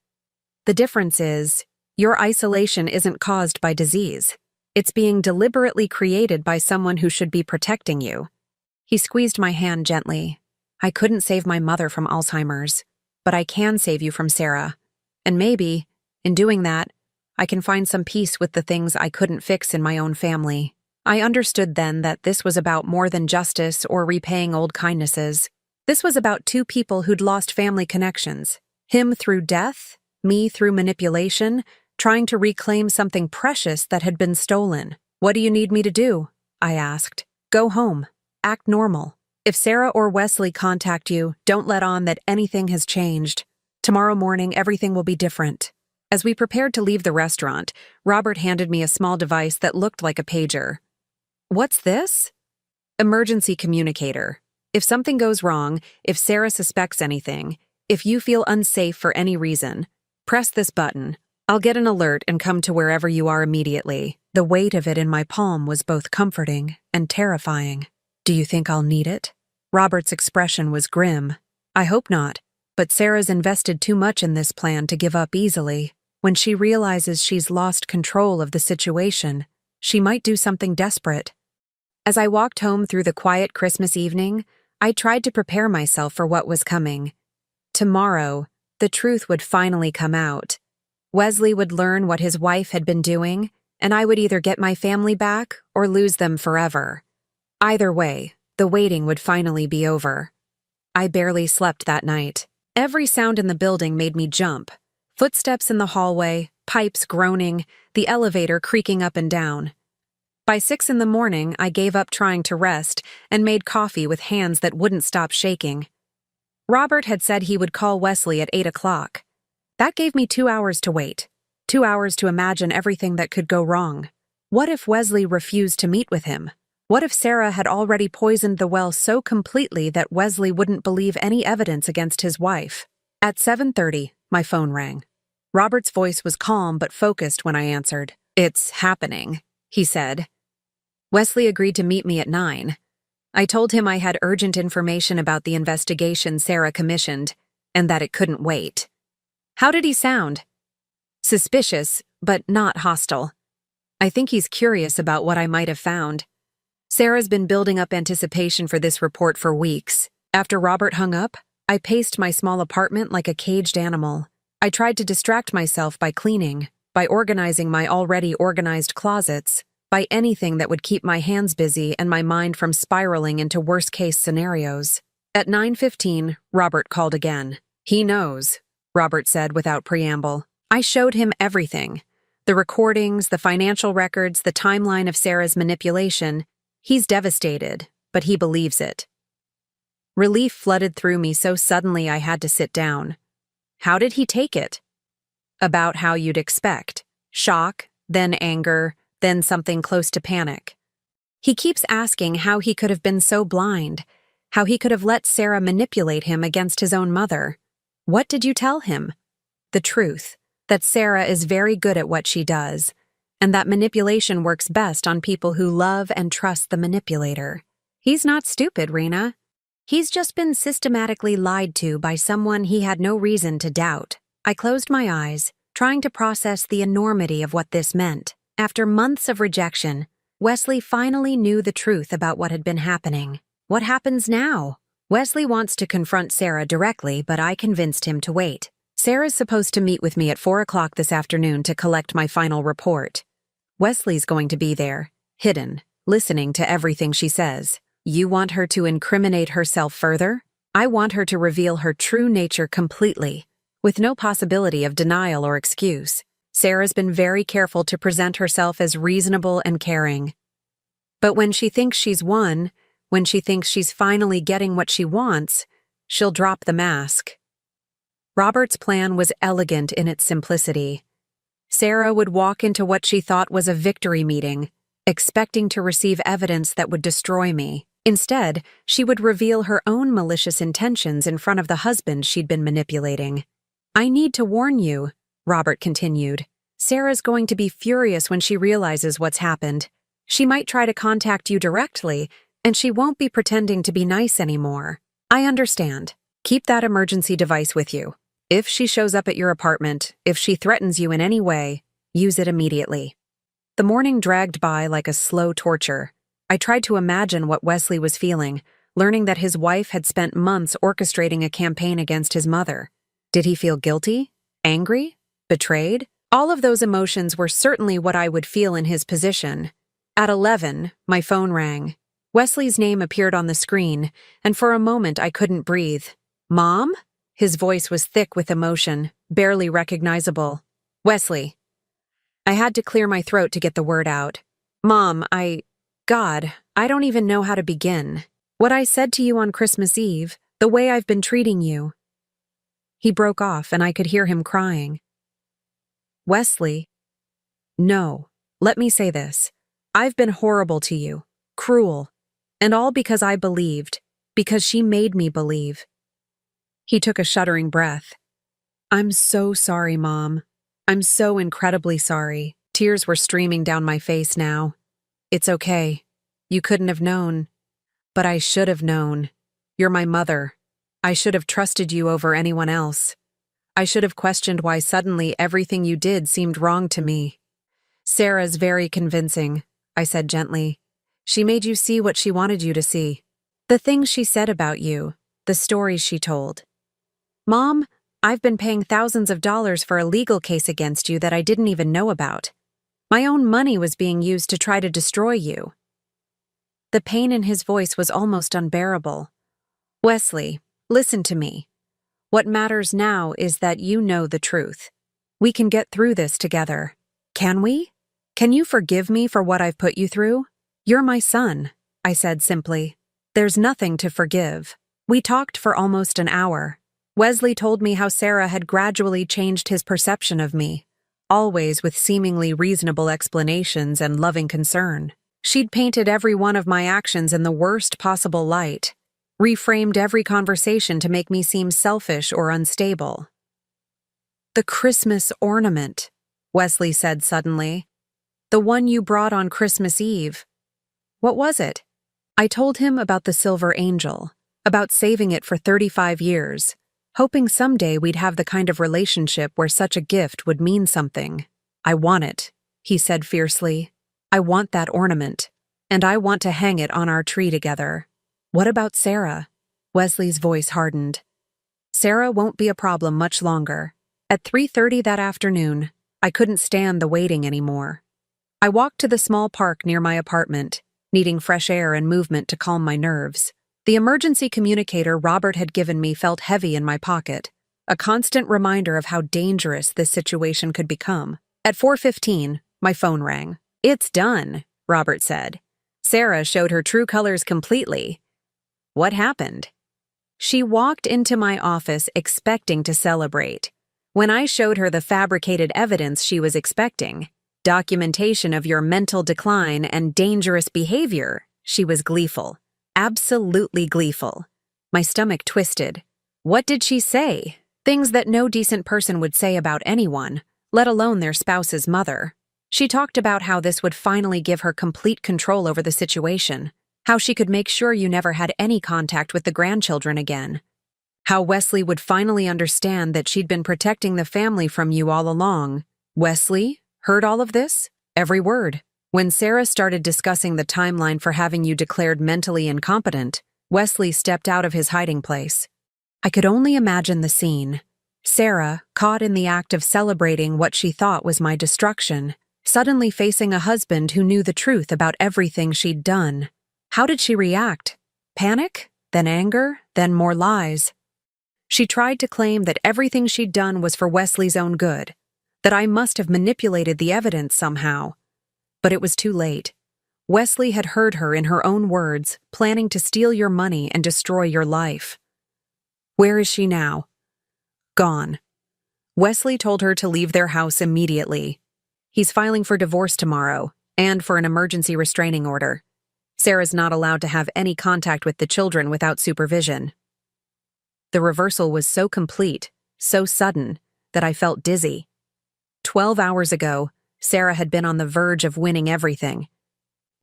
The difference is, your isolation isn't caused by disease. It's being deliberately created by someone who should be protecting you. He squeezed my hand gently. I couldn't save my mother from Alzheimer's, but I can save you from Sarah. And maybe, in doing that, I can find some peace with the things I couldn't fix in my own family. I understood then that this was about more than justice or repaying old kindnesses. This was about 2 people who'd lost family connections. Him through death, me through manipulation, trying to reclaim something precious that had been stolen. What do you need me to do? I asked. Go home. Act normal. If Sarah or Wesley contact you, don't let on that anything has changed. Tomorrow morning, everything will be different. As we prepared to leave the restaurant, Robert handed me a small device that looked like a pager. What's this? Emergency communicator. If something goes wrong, if Sarah suspects anything, if you feel unsafe for any reason, press this button. I'll get an alert and come to wherever you are immediately. The weight of it in my palm was both comforting and terrifying. Do you think I'll need it? Robert's expression was grim. I hope not, but Sarah's invested too much in this plan to give up easily. When she realizes she's lost control of the situation, she might do something desperate. As I walked home through the quiet Christmas evening, I tried to prepare myself for what was coming. Tomorrow, the truth would finally come out. Wesley would learn what his wife had been doing, and I would either get my family back or lose them forever. Either way, the waiting would finally be over. I barely slept that night. Every sound in the building made me jump. Footsteps in the hallway, pipes groaning, the elevator creaking up and down. By 6 in the morning, I gave up trying to rest and made coffee with hands that wouldn't stop shaking. Robert had said he would call Wesley at 8 o'clock. That gave me 2 hours to wait. 2 hours to imagine everything that could go wrong. What if Wesley refused to meet with him? What if Sarah had already poisoned the well so completely that Wesley wouldn't believe any evidence against his wife? At 7:30, my phone rang. Robert's voice was calm but focused when I answered. It's happening, he said. Wesley agreed to meet me at 9. I told him I had urgent information about the investigation Sarah commissioned, and that it couldn't wait. How did he sound? Suspicious, but not hostile. I think he's curious about what I might have found. Sarah's been building up anticipation for this report for weeks. After Robert hung up, I paced my small apartment like a caged animal. I tried to distract myself by cleaning, by organizing my already organized closets, by anything that would keep my hands busy and my mind from spiraling into worst-case scenarios. At 9:15, Robert called again. "He knows," Robert said without preamble. I showed him everything. The recordings, the financial records, the timeline of Sarah's manipulation. He's devastated, but he believes it. Relief flooded through me so suddenly I had to sit down. How did he take it? About how you'd expect. Shock, then anger, then something close to panic. He keeps asking how he could have been so blind, how he could have let Sarah manipulate him against his own mother. What did you tell him? The truth, that Sarah is very good at what she does, and that manipulation works best on people who love and trust the manipulator. He's not stupid, Rena. He's just been systematically lied to by someone he had no reason to doubt. I closed my eyes, trying to process the enormity of what this meant. After months of rejection, Wesley finally knew the truth about what had been happening. What happens now? Wesley wants to confront Sarah directly, but I convinced him to wait. Sarah's supposed to meet with me at 4 o'clock this afternoon to collect my final report. Wesley's going to be there, hidden, listening to everything she says. You want her to incriminate herself further? I want her to reveal her true nature completely, with no possibility of denial or excuse. Sarah's been very careful to present herself as reasonable and caring. But when she thinks she's won, when she thinks she's finally getting what she wants, she'll drop the mask. Robert's plan was elegant in its simplicity. Sarah would walk into what she thought was a victory meeting, expecting to receive evidence that would destroy me. Instead, she would reveal her own malicious intentions in front of the husband she'd been manipulating. I need to warn you, Robert continued. Sarah's going to be furious when she realizes what's happened. She might try to contact you directly, and she won't be pretending to be nice anymore. I understand. Keep that emergency device with you. If she shows up at your apartment, if she threatens you in any way, use it immediately. The morning dragged by like a slow torture. I tried to imagine what Wesley was feeling, learning that his wife had spent months orchestrating a campaign against his mother. Did he feel guilty? Angry? Betrayed? All of those emotions were certainly what I would feel in his position. At 11, my phone rang. Wesley's name appeared on the screen, and for a moment I couldn't breathe. Mom? His voice was thick with emotion, barely recognizable. Wesley. I had to clear my throat to get the word out. Mom, God, I don't even know how to begin. What I said to you on Christmas Eve, the way I've been treating you. He broke off and I could hear him crying. Wesley. No, let me say this. I've been horrible to you, cruel, and all because I believed, because she made me believe. He took a shuddering breath. I'm so sorry, Mom. I'm so incredibly sorry. Tears were streaming down my face now. It's okay. You couldn't have known. But I should have known. You're my mother. I should have trusted you over anyone else. I should have questioned why suddenly everything you did seemed wrong to me. Sarah's very convincing, I said gently. She made you see what she wanted you to see. The things she said about you, the stories she told. Mom, I've been paying thousands of dollars for a legal case against you that I didn't even know about. My own money was being used to try to destroy you. The pain in his voice was almost unbearable. Wesley, listen to me. What matters now is that you know the truth. We can get through this together. Can we? Can you forgive me for what I've put you through? You're my son, I said simply. There's nothing to forgive. We talked for almost an hour. Wesley told me how Sarah had gradually changed his perception of me, always with seemingly reasonable explanations and loving concern. She'd painted every one of my actions in the worst possible light, reframed every conversation to make me seem selfish or unstable. The Christmas ornament, Wesley said suddenly. The one you brought on Christmas Eve. What was it? I told him about the silver angel, about saving it for 35 years, hoping someday we'd have the kind of relationship where such a gift would mean something. I want it, he said fiercely. I want that ornament, and I want to hang it on our tree together. What about Sarah? Wesley's voice hardened. Sarah won't be a problem much longer. At 3:30 that afternoon, I couldn't stand the waiting anymore. I walked to the small park near my apartment, needing fresh air and movement to calm my nerves. The emergency communicator Robert had given me felt heavy in my pocket, a constant reminder of how dangerous this situation could become. At 4:15, my phone rang. It's done, Robert said. Sarah showed her true colors completely. What happened? She walked into my office expecting to celebrate. When I showed her the fabricated evidence she was expecting, documentation of your mental decline and dangerous behavior, she was gleeful. Absolutely gleeful. My stomach twisted. What did she say? Things that no decent person would say about anyone, let alone their spouse's mother. She talked about how this would finally give her complete control over the situation, how she could make sure you never had any contact with the grandchildren again, how Wesley would finally understand that she'd been protecting the family from you all along. Wesley heard all of this? Every word. When Sarah started discussing the timeline for having you declared mentally incompetent, Wesley stepped out of his hiding place. I could only imagine the scene. Sarah, caught in the act of celebrating what she thought was my destruction, suddenly facing a husband who knew the truth about everything she'd done. How did she react? Panic? Then anger? Then more lies? She tried to claim that everything she'd done was for Wesley's own good, that I must have manipulated the evidence somehow. But it was too late. Wesley had heard her in her own words, planning to steal your money and destroy your life. Where is she now? Gone. Wesley told her to leave their house immediately. He's filing for divorce tomorrow, and for an emergency restraining order. Sarah's not allowed to have any contact with the children without supervision. The reversal was so complete, so sudden, that I felt dizzy. 12 hours ago, Sarah had been on the verge of winning everything.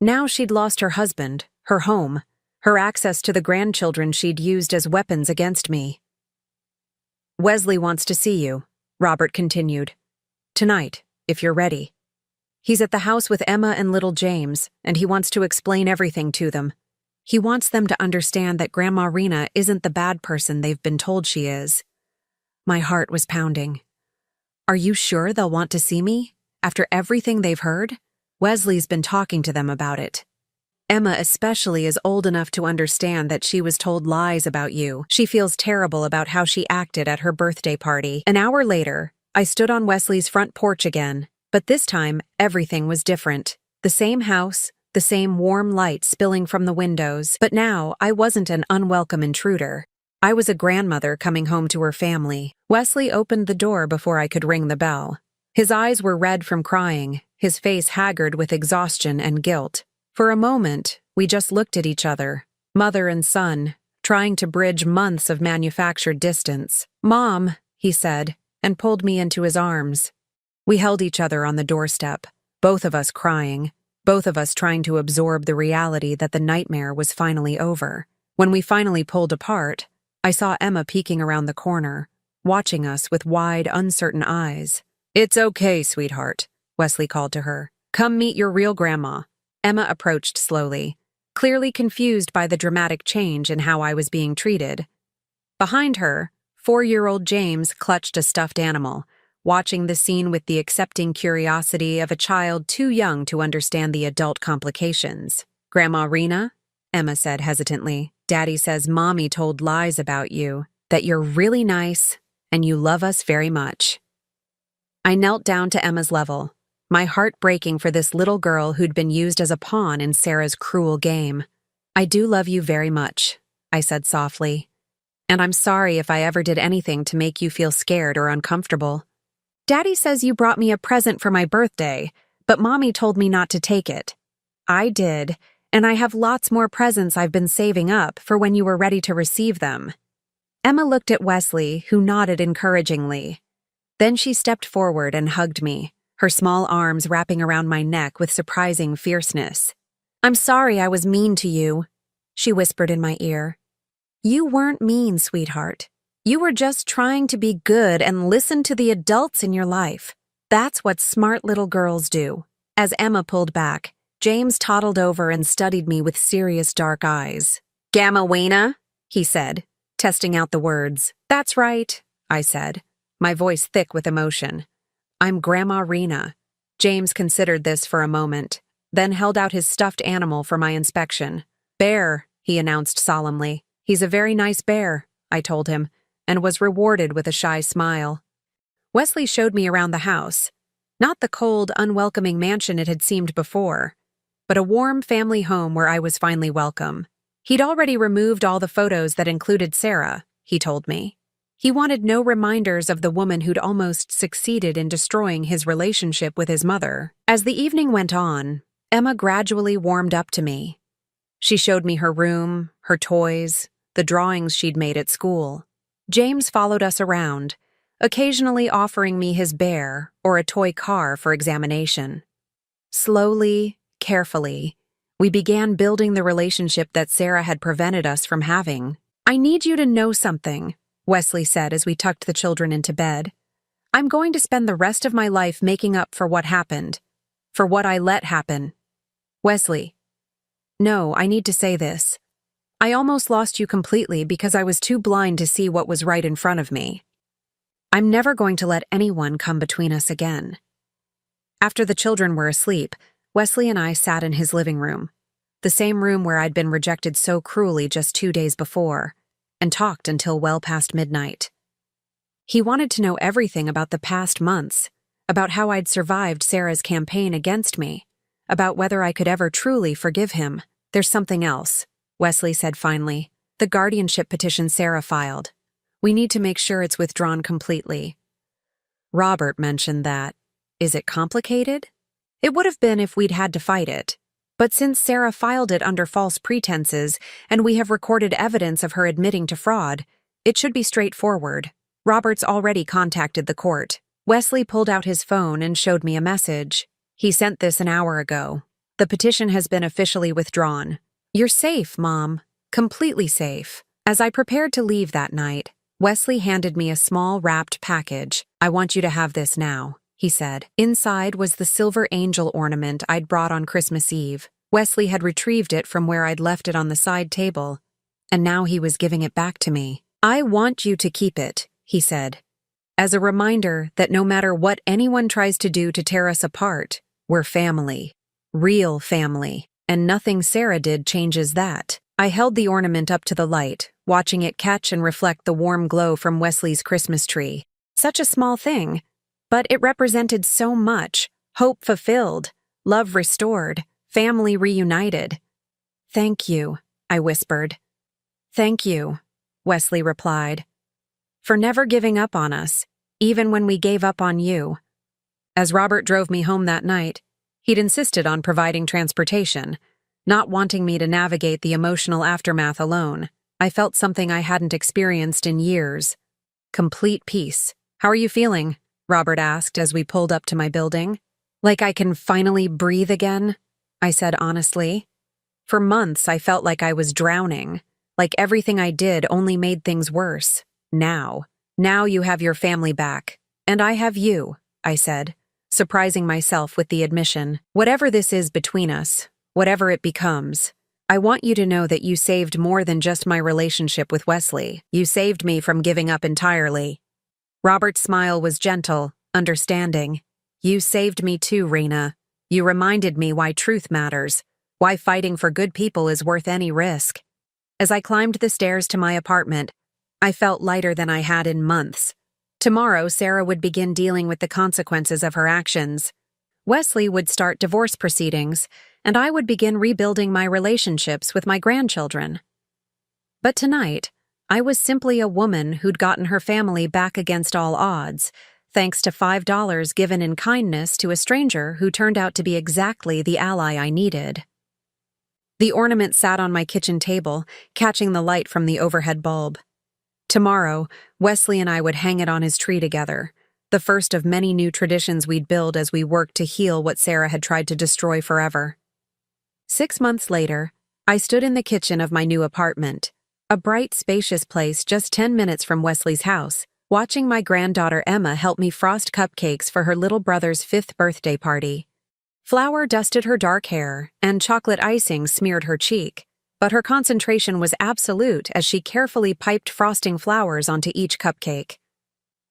Now she'd lost her husband, her home, her access to the grandchildren she'd used as weapons against me. Wesley wants to see you, Robert continued. Tonight, if you're ready. He's at the house with Emma and little James, and he wants to explain everything to them. He wants them to understand that Grandma Rena isn't the bad person they've been told she is. My heart was pounding. Are you sure they'll want to see me? After everything they've heard? Wesley's been talking to them about it. Emma especially is old enough to understand that she was told lies about you. She feels terrible about how she acted at her birthday party. An hour later, I stood on Wesley's front porch again, but this time everything was different. The same house, the same warm light spilling from the windows, but now I wasn't an unwelcome intruder. I was a grandmother coming home to her family. Wesley opened the door before I could ring the bell. His eyes were red from crying, his face haggard with exhaustion and guilt. For a moment, we just looked at each other, mother and son, trying to bridge months of manufactured distance. Mom, he said, and pulled me into his arms. We held each other on the doorstep, both of us crying, both of us trying to absorb the reality that the nightmare was finally over. When we finally pulled apart, I saw Emma peeking around the corner, watching us with wide, uncertain eyes. It's okay, sweetheart, Wesley called to her. Come meet your real grandma. Emma approached slowly, clearly confused by the dramatic change in how I was being treated. Behind her, 4-year-old James clutched a stuffed animal, watching the scene with the accepting curiosity of a child too young to understand the adult complications. Grandma Rena, Emma said hesitantly, Daddy says Mommy told lies about you, that you're really nice and you love us very much. I knelt down to Emma's level, my heart breaking for this little girl who'd been used as a pawn in Sarah's cruel game. I do love you very much, I said softly. And I'm sorry if I ever did anything to make you feel scared or uncomfortable. Daddy says you brought me a present for my birthday, but Mommy told me not to take it. I did, and I have lots more presents I've been saving up for when you were ready to receive them. Emma looked at Wesley, who nodded encouragingly. Then she stepped forward and hugged me, her small arms wrapping around my neck with surprising fierceness. I'm sorry I was mean to you, she whispered in my ear. You weren't mean, sweetheart. You were just trying to be good and listen to the adults in your life. That's what smart little girls do. As Emma pulled back, James toddled over and studied me with serious dark eyes. Gamma Wena? He said, testing out the words. That's right, I said, my voice thick with emotion. I'm Grandma Rena. James considered this for a moment, then held out his stuffed animal for my inspection. Bear, he announced solemnly. He's a very nice bear, I told him, and was rewarded with a shy smile. Wesley showed me around the house. Not the cold, unwelcoming mansion it had seemed before, but a warm family home where I was finally welcome. He'd already removed all the photos that included Sarah, he told me. He wanted no reminders of the woman who'd almost succeeded in destroying his relationship with his mother. As the evening went on, Emma gradually warmed up to me. She showed me her room, her toys, the drawings she'd made at school. James followed us around, occasionally offering me his bear or a toy car for examination. Slowly, carefully, we began building the relationship that Sarah had prevented us from having. I need you to know something, Wesley said as we tucked the children into bed. I'm going to spend the rest of my life making up for what happened, for what I let happen. Wesley. No, I need to say this. I almost lost you completely because I was too blind to see what was right in front of me. I'm never going to let anyone come between us again. After the children were asleep, Wesley and I sat in his living room, the same room where I'd been rejected so cruelly just 2 days before, and talked until well past midnight. He wanted to know everything about the past months, about how I'd survived Sarah's campaign against me, about whether I could ever truly forgive him. There's something else, Wesley said finally. The guardianship petition Sarah filed. We need to make sure it's withdrawn completely. Robert mentioned that. Is it complicated? It would have been if we'd had to fight it. But since Sarah filed it under false pretenses and we have recorded evidence of her admitting to fraud, it should be straightforward. Robert's already contacted the court. Wesley pulled out his phone and showed me a message. He sent this an hour ago. The petition has been officially withdrawn. You're safe, Mom. Completely safe. As I prepared to leave that night, Wesley handed me a small wrapped package. I want you to have this now, he said. Inside was the silver angel ornament I'd brought on Christmas Eve. Wesley had retrieved it from where I'd left it on the side table, and now he was giving it back to me. I want you to keep it, he said, as a reminder that no matter what anyone tries to do to tear us apart, we're family. Real family. And nothing Sarah did changes that. I held the ornament up to the light, watching it catch and reflect the warm glow from Wesley's Christmas tree. Such a small thing, but it represented so much. Hope fulfilled, love restored, family reunited. Thank you, I whispered. Thank you, Wesley replied, for never giving up on us, even when we gave up on you. As Robert drove me home that night, he'd insisted on providing transportation, not wanting me to navigate the emotional aftermath alone. I felt something I hadn't experienced in years. Complete peace. How are you feeling? Robert asked as we pulled up to my building. Like I can finally breathe again, I said honestly. For months, I felt like I was drowning, like everything I did only made things worse. Now you have your family back, and I have you, I said, surprising myself with the admission. Whatever this is between us, whatever it becomes, I want you to know that you saved more than just my relationship with Wesley. You saved me from giving up entirely. Robert's smile was gentle, understanding. You saved me too, Rena. You reminded me why truth matters, why fighting for good people is worth any risk. As I climbed the stairs to my apartment, I felt lighter than I had in months. Tomorrow, Sarah would begin dealing with the consequences of her actions. Wesley would start divorce proceedings, and I would begin rebuilding my relationships with my grandchildren. But tonight, I was simply a woman who'd gotten her family back against all odds, thanks to $5 given in kindness to a stranger who turned out to be exactly the ally I needed. The ornament sat on my kitchen table, catching the light from the overhead bulb. Tomorrow, Wesley and I would hang it on his tree together, the first of many new traditions we'd build as we worked to heal what Sarah had tried to destroy forever. 6 months later, I stood in the kitchen of my new apartment, a bright, spacious place just 10 minutes from Wesley's house, watching my granddaughter Emma help me frost cupcakes for her little brother's 5th birthday party. Flour dusted her dark hair, and chocolate icing smeared her cheek, but her concentration was absolute as she carefully piped frosting flowers onto each cupcake.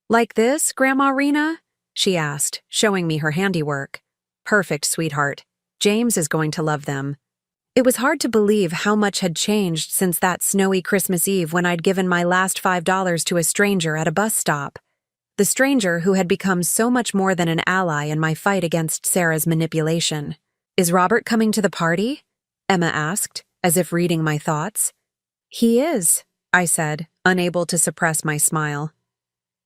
"Like this, Grandma Rena?" she asked, showing me her handiwork. "Perfect, sweetheart. James is going to love them." It was hard to believe how much had changed since that snowy Christmas Eve when I'd given my last $5 to a stranger at a bus stop. The stranger who had become so much more than an ally in my fight against Sarah's manipulation. "Is Robert coming to the party?" Emma asked, as if reading my thoughts. "He is," I said, unable to suppress my smile.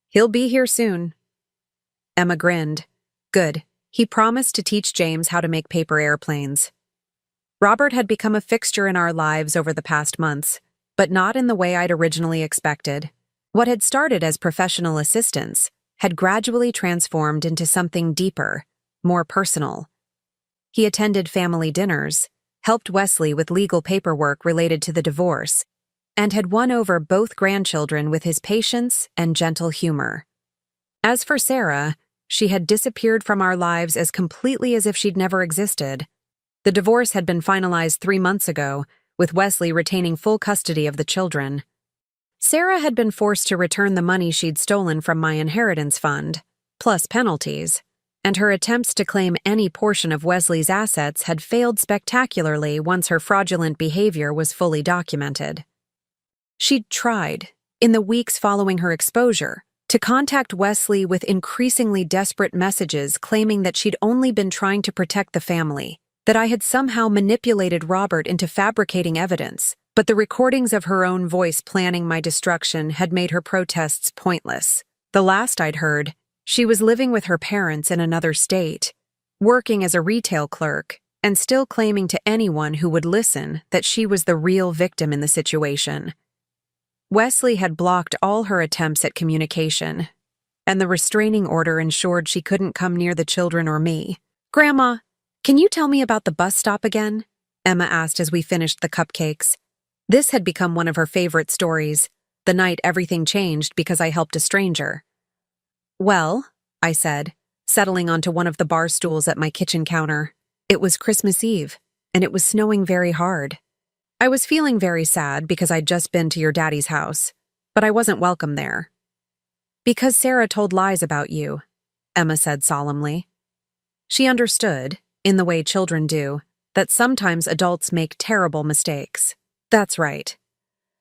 "He'll be here soon." Emma grinned. "Good. He promised to teach James how to make paper airplanes." Robert had become a fixture in our lives over the past months, but not in the way I'd originally expected. What had started as professional assistance had gradually transformed into something deeper, more personal. He attended family dinners, helped Wesley with legal paperwork related to the divorce, and had won over both grandchildren with his patience and gentle humor. As for Sarah, she had disappeared from our lives as completely as if she'd never existed. The divorce had been finalized 3 months ago, with Wesley retaining full custody of the children. Sarah had been forced to return the money she'd stolen from my inheritance fund, plus penalties, and her attempts to claim any portion of Wesley's assets had failed spectacularly once her fraudulent behavior was fully documented. She'd tried, in the weeks following her exposure, to contact Wesley with increasingly desperate messages claiming that she'd only been trying to protect the family, that I had somehow manipulated Robert into fabricating evidence, but the recordings of her own voice planning my destruction had made her protests pointless. The last I'd heard, she was living with her parents in another state, working as a retail clerk, and still claiming to anyone who would listen that she was the real victim in the situation. Wesley had blocked all her attempts at communication, and the restraining order ensured she couldn't come near the children or me. "Grandma, can you tell me about the bus stop again?" Emma asked as we finished the cupcakes. This had become one of her favorite stories, the night everything changed because I helped a stranger. "Well," I said, settling onto one of the bar stools at my kitchen counter, "it was Christmas Eve, and it was snowing very hard. I was feeling very sad because I'd just been to your daddy's house, but I wasn't welcome there." "Because Sarah told lies about you," Emma said solemnly. She understood, in the way children do, that sometimes adults make terrible mistakes. That's right.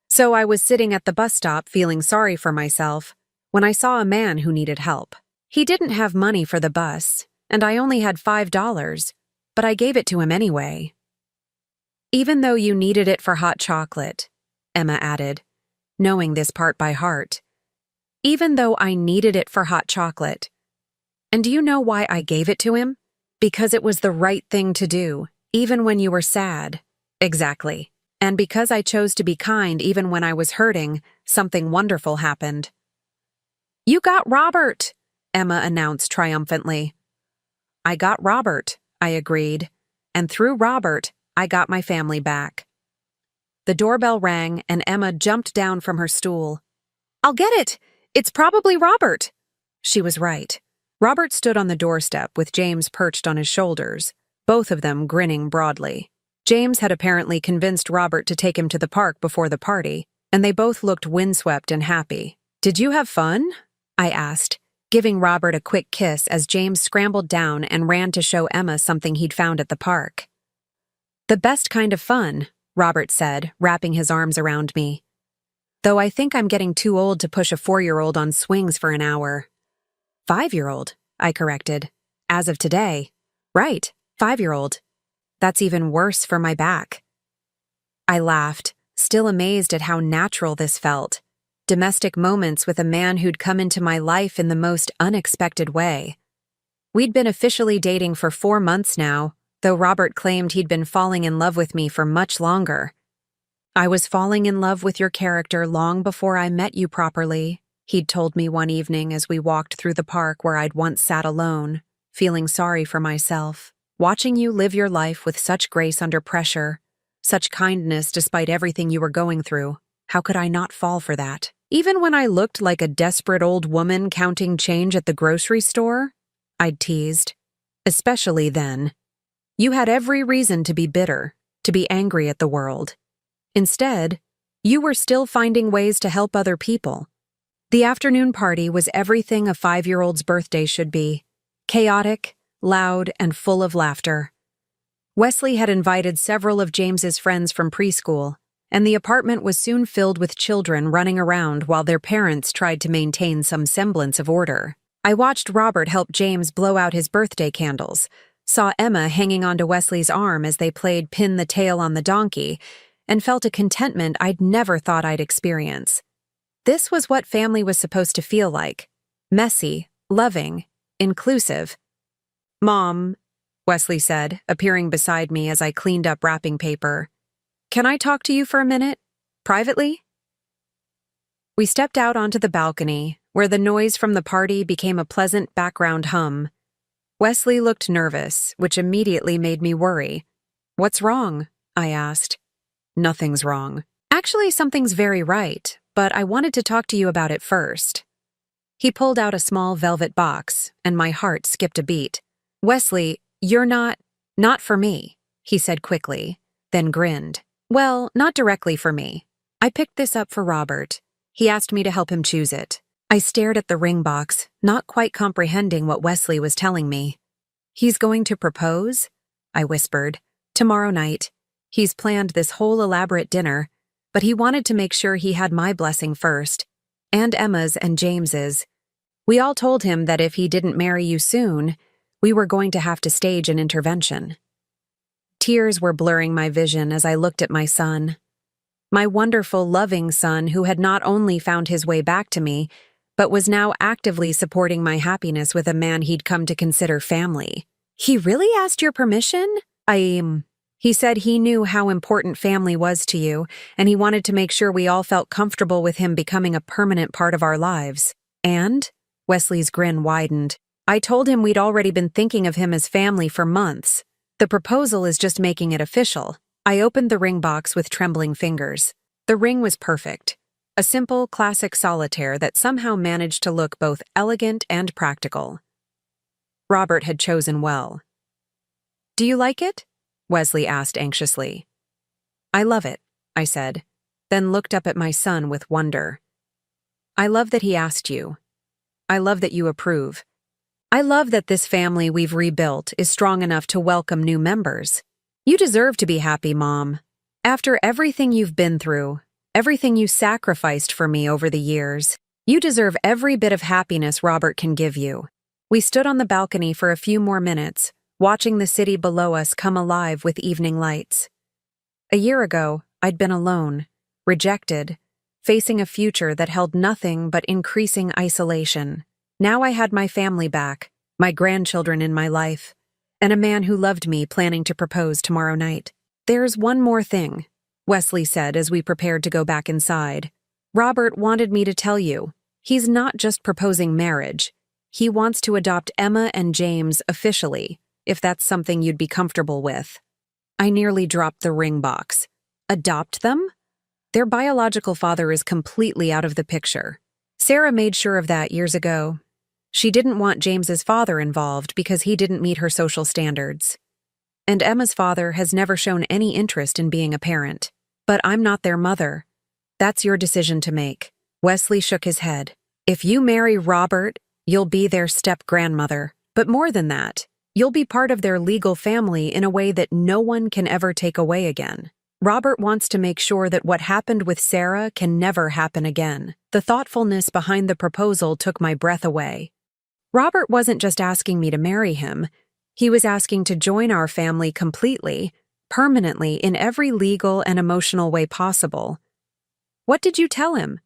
"So I was sitting at the bus stop feeling sorry for myself when I saw a man who needed help. He didn't have money for the bus, and I only had $5, but I gave it to him anyway." "Even though you needed it for hot chocolate," Emma added, knowing this part by heart. "Even though I needed it for hot chocolate. And do you know why I gave it to him? Because it was the right thing to do, even when you were sad." "Exactly. And because I chose to be kind even when I was hurting, something wonderful happened." "You got Robert," Emma announced triumphantly. "I got Robert," I agreed, "and through Robert, I got my family back." The doorbell rang and Emma jumped down from her stool. "I'll get it! It's probably Robert!" She was right. Robert stood on the doorstep with James perched on his shoulders, both of them grinning broadly. James had apparently convinced Robert to take him to the park before the party, and they both looked windswept and happy. "Did you have fun?" I asked, giving Robert a quick kiss as James scrambled down and ran to show Emma something he'd found at the park. "The best kind of fun," Robert said, wrapping his arms around me. "Though I think I'm getting too old to push a 4-year-old on swings for an hour." 5-year-old, I corrected. "As of today." "Right, 5-year-old. That's even worse for my back." I laughed, still amazed at how natural this felt. Domestic moments with a man who'd come into my life in the most unexpected way. We'd been officially dating for 4 months now, though Robert claimed he'd been falling in love with me for much longer. "I was falling in love with your character long before I met you properly," he'd told me one evening as we walked through the park where I'd once sat alone, feeling sorry for myself. "Watching you live your life with such grace under pressure, such kindness despite everything you were going through, how could I not fall for that? Even when I looked like a desperate old woman counting change at the grocery store, I'd teased. Especially then. You had every reason to be bitter, to be angry at the world. Instead, you were still finding ways to help other people. The afternoon party was everything a 5-year-old's birthday should be. Chaotic, loud, and full of laughter. Wesley had invited several of James's friends from preschool, and the apartment was soon filled with children running around while their parents tried to maintain some semblance of order. I watched Robert help James blow out his birthday candles, saw Emma hanging onto Wesley's arm as they played pin the tail on the donkey, and felt a contentment I'd never thought I'd experience. This was what family was supposed to feel like. Messy, loving, inclusive. "Mom," Wesley said, appearing beside me as I cleaned up wrapping paper. "Can I talk to you for a minute? Privately?" We stepped out onto the balcony, where the noise from the party became a pleasant background hum. Wesley looked nervous, which immediately made me worry. "What's wrong?" I asked. "Nothing's wrong. Actually, something's very right, but I wanted to talk to you about it first." He pulled out a small velvet box, and my heart skipped a beat. "Wesley, you're not for me," he said quickly, then grinned. "Well, not directly for me. I picked this up for Robert. He asked me to help him choose it." I stared at the ring box, not quite comprehending what Wesley was telling me. "He's going to propose?" I whispered. "Tomorrow night. He's planned this whole elaborate dinner, but he wanted to make sure he had my blessing first, and Emma's and James's. We all told him that if he didn't marry you soon, we were going to have to stage an intervention." Tears were blurring my vision as I looked at my son. My wonderful, loving son who had not only found his way back to me, but was now actively supporting my happiness with a man he'd come to consider family. "He really asked your permission?" He said he knew how important family was to you, and he wanted to make sure we all felt comfortable with him becoming a permanent part of our lives. "And?" Wesley's grin widened. "I told him we'd already been thinking of him as family for months. The proposal is just making it official." I opened the ring box with trembling fingers. The ring was perfect. A simple, classic solitaire that somehow managed to look both elegant and practical. Robert had chosen well. "Do you like it?" Wesley asked anxiously. "I love it," I said, then looked up at my son with wonder. "I love that he asked you. I love that you approve. I love that this family we've rebuilt is strong enough to welcome new members. You deserve to be happy, Mom. After everything you've been through, everything you sacrificed for me over the years, you deserve every bit of happiness Robert can give you." We stood on the balcony for a few more minutes, watching the city below us come alive with evening lights. A year ago, I'd been alone, rejected, facing a future that held nothing but increasing isolation. Now I had my family back, my grandchildren in my life, and a man who loved me planning to propose tomorrow night. "There's one more thing," Wesley said as we prepared to go back inside. "Robert wanted me to tell you, he's not just proposing marriage. He wants to adopt Emma and James officially, if that's something you'd be comfortable with." I nearly dropped the ring box. Adopt them? Their biological father is completely out of the picture. Sarah made sure of that years ago. She didn't want James's father involved because he didn't meet her social standards. And Emma's father has never shown any interest in being a parent. But I'm not their mother. That's your decision to make. Wesley shook his head. "If you marry Robert, you'll be their step-grandmother. But more than that, you'll be part of their legal family in a way that no one can ever take away again. Robert wants to make sure that what happened with Sarah can never happen again." The thoughtfulness behind the proposal took my breath away. Robert wasn't just asking me to marry him. He was asking to join our family completely, permanently, in every legal and emotional way possible. "What did you tell him?"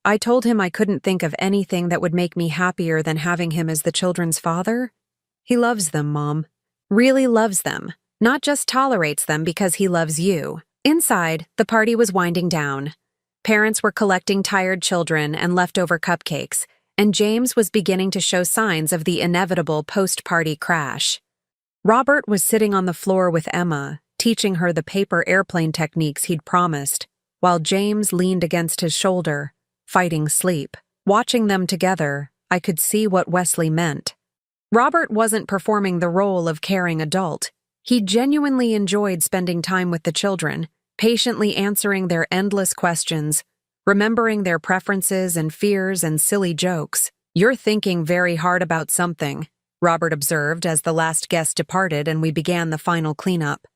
I told him I couldn't think of anything that would make me happier than having him as the children's father. He loves them, Mom. Really loves them. Not just tolerates them because he loves you. Inside, the party was winding down. Parents were collecting tired children and leftover cupcakes, and James was beginning to show signs of the inevitable post-party crash. Robert was sitting on the floor with Emma, teaching her the paper airplane techniques he'd promised, while James leaned against his shoulder, fighting sleep. Watching them together, I could see what Wesley meant. Robert wasn't performing the role of caring adult. He genuinely enjoyed spending time with the children, patiently answering their endless questions, remembering their preferences and fears and silly jokes. "You're thinking very hard about something," Robert observed as the last guest departed and we began the final cleanup.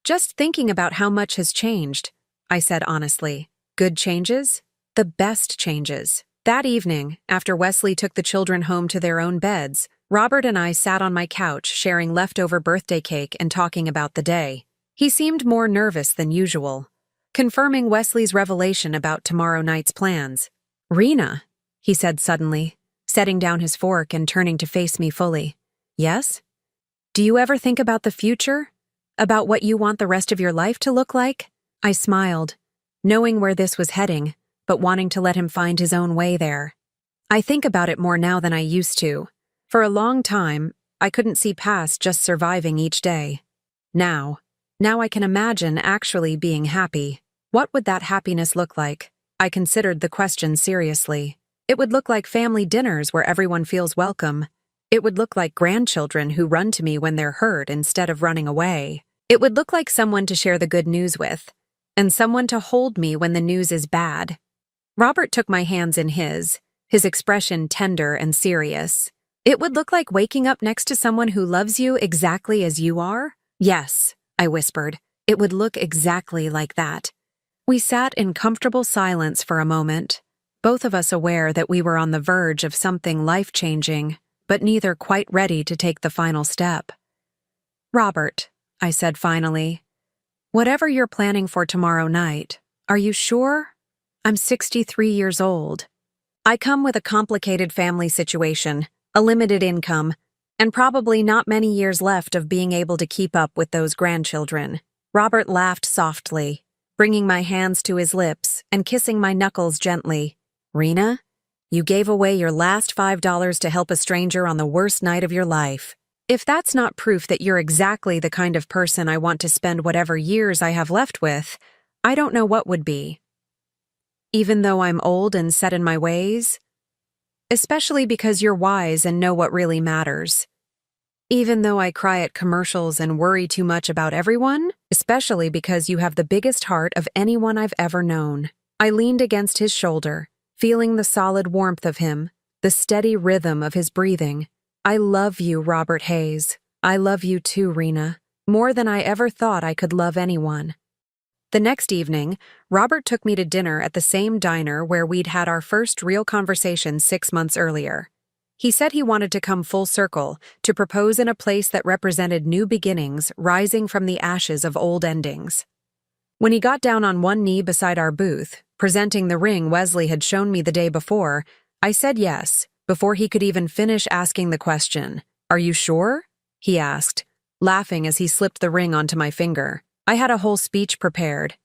"Just thinking about how much has changed," I said honestly. "Good changes? The best changes." That evening, after Wesley took the children home to their own beds, Robert and I sat on my couch sharing leftover birthday cake and talking about the day. He seemed more nervous than usual, confirming Wesley's revelation about tomorrow night's plans. "Rena," he said suddenly, setting down his fork and turning to face me fully. "Yes? Do you ever think about the future? About what you want the rest of your life to look like?" I smiled, knowing where this was heading, but wanting to let him find his own way there. "I think about it more now than I used to. For a long time, I couldn't see past just surviving each day. Now I can imagine actually being happy. What would that happiness look like?" I considered the question seriously. "It would look like family dinners where everyone feels welcome. It would look like grandchildren who run to me when they're hurt instead of running away. It would look like someone to share the good news with, and someone to hold me when the news is bad." Robert took my hands in his expression tender and serious. "It would look like waking up next to someone who loves you exactly as you are?" "Yes," I whispered. "It would look exactly like that." We sat in comfortable silence for a moment, both of us aware that we were on the verge of something life-changing, but neither quite ready to take the final step. "Robert," I said finally, "whatever you're planning for tomorrow night, are you sure? I'm 63 years old. I come with a complicated family situation, a limited income, and probably not many years left of being able to keep up with those grandchildren." Robert laughed softly, bringing my hands to his lips and kissing my knuckles gently. "Rena, you gave away your last $5 to help a stranger on the worst night of your life. If that's not proof that you're exactly the kind of person I want to spend whatever years I have left with, I don't know what would be. Even though I'm old and set in my ways? Especially because you're wise and know what really matters. Even though I cry at commercials and worry too much about everyone? Especially because you have the biggest heart of anyone I've ever known." I leaned against his shoulder, feeling the solid warmth of him, the steady rhythm of his breathing. "I love you, Robert Hayes. I love you too, Rena. More than I ever thought I could love anyone." The next evening, Robert took me to dinner at the same diner where we'd had our first real conversation 6 months earlier. He said he wanted to come full circle, to propose in a place that represented new beginnings rising from the ashes of old endings. When he got down on one knee beside our booth, presenting the ring Wesley had shown me the day before, I said yes, before he could even finish asking the question. "Are you sure?" he asked, laughing as he slipped the ring onto my finger. I had a whole speech prepared.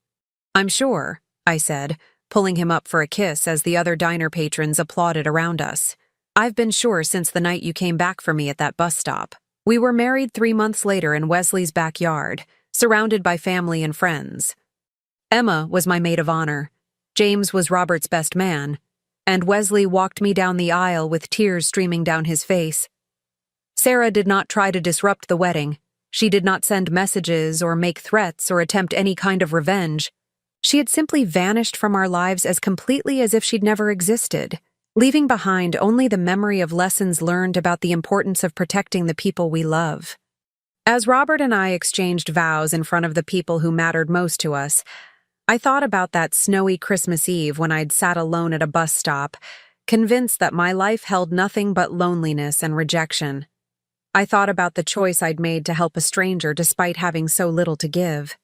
"I'm sure," I said, pulling him up for a kiss as the other diner patrons applauded around us. "I've been sure since the night you came back for me at that bus stop." We were married 3 months later in Wesley's backyard, surrounded by family and friends. Emma was my maid of honor, James was Robert's best man, and Wesley walked me down the aisle with tears streaming down his face. Sarah did not try to disrupt the wedding. She did not send messages or make threats or attempt any kind of revenge. She had simply vanished from our lives as completely as if she'd never existed, leaving behind only the memory of lessons learned about the importance of protecting the people we love. As Robert and I exchanged vows in front of the people who mattered most to us, I thought about that snowy Christmas Eve when I'd sat alone at a bus stop, convinced that my life held nothing but loneliness and rejection. I thought about the choice I'd made to help a stranger despite having so little to give.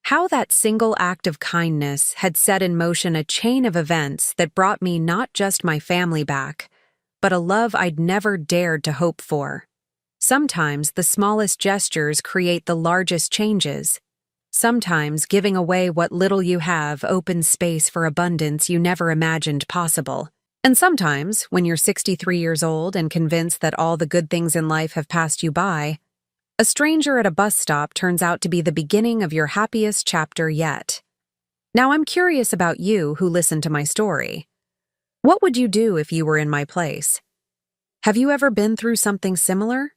How that single act of kindness had set in motion a chain of events that brought me not just my family back, but a love I'd never dared to hope for. Sometimes the smallest gestures create the largest changes. Sometimes giving away what little you have opens space for abundance you never imagined possible. And sometimes, when you're 63 years old and convinced that all the good things in life have passed you by, a stranger at a bus stop turns out to be the beginning of your happiest chapter yet. Now I'm curious about you who listened to my story. What would you do if you were in my place? Have you ever been through something similar?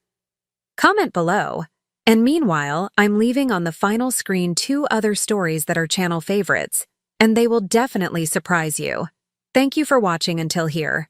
Comment below. And meanwhile, I'm leaving on the final screen 2 other stories that are channel favorites, and they will definitely surprise you. Thank you for watching until here.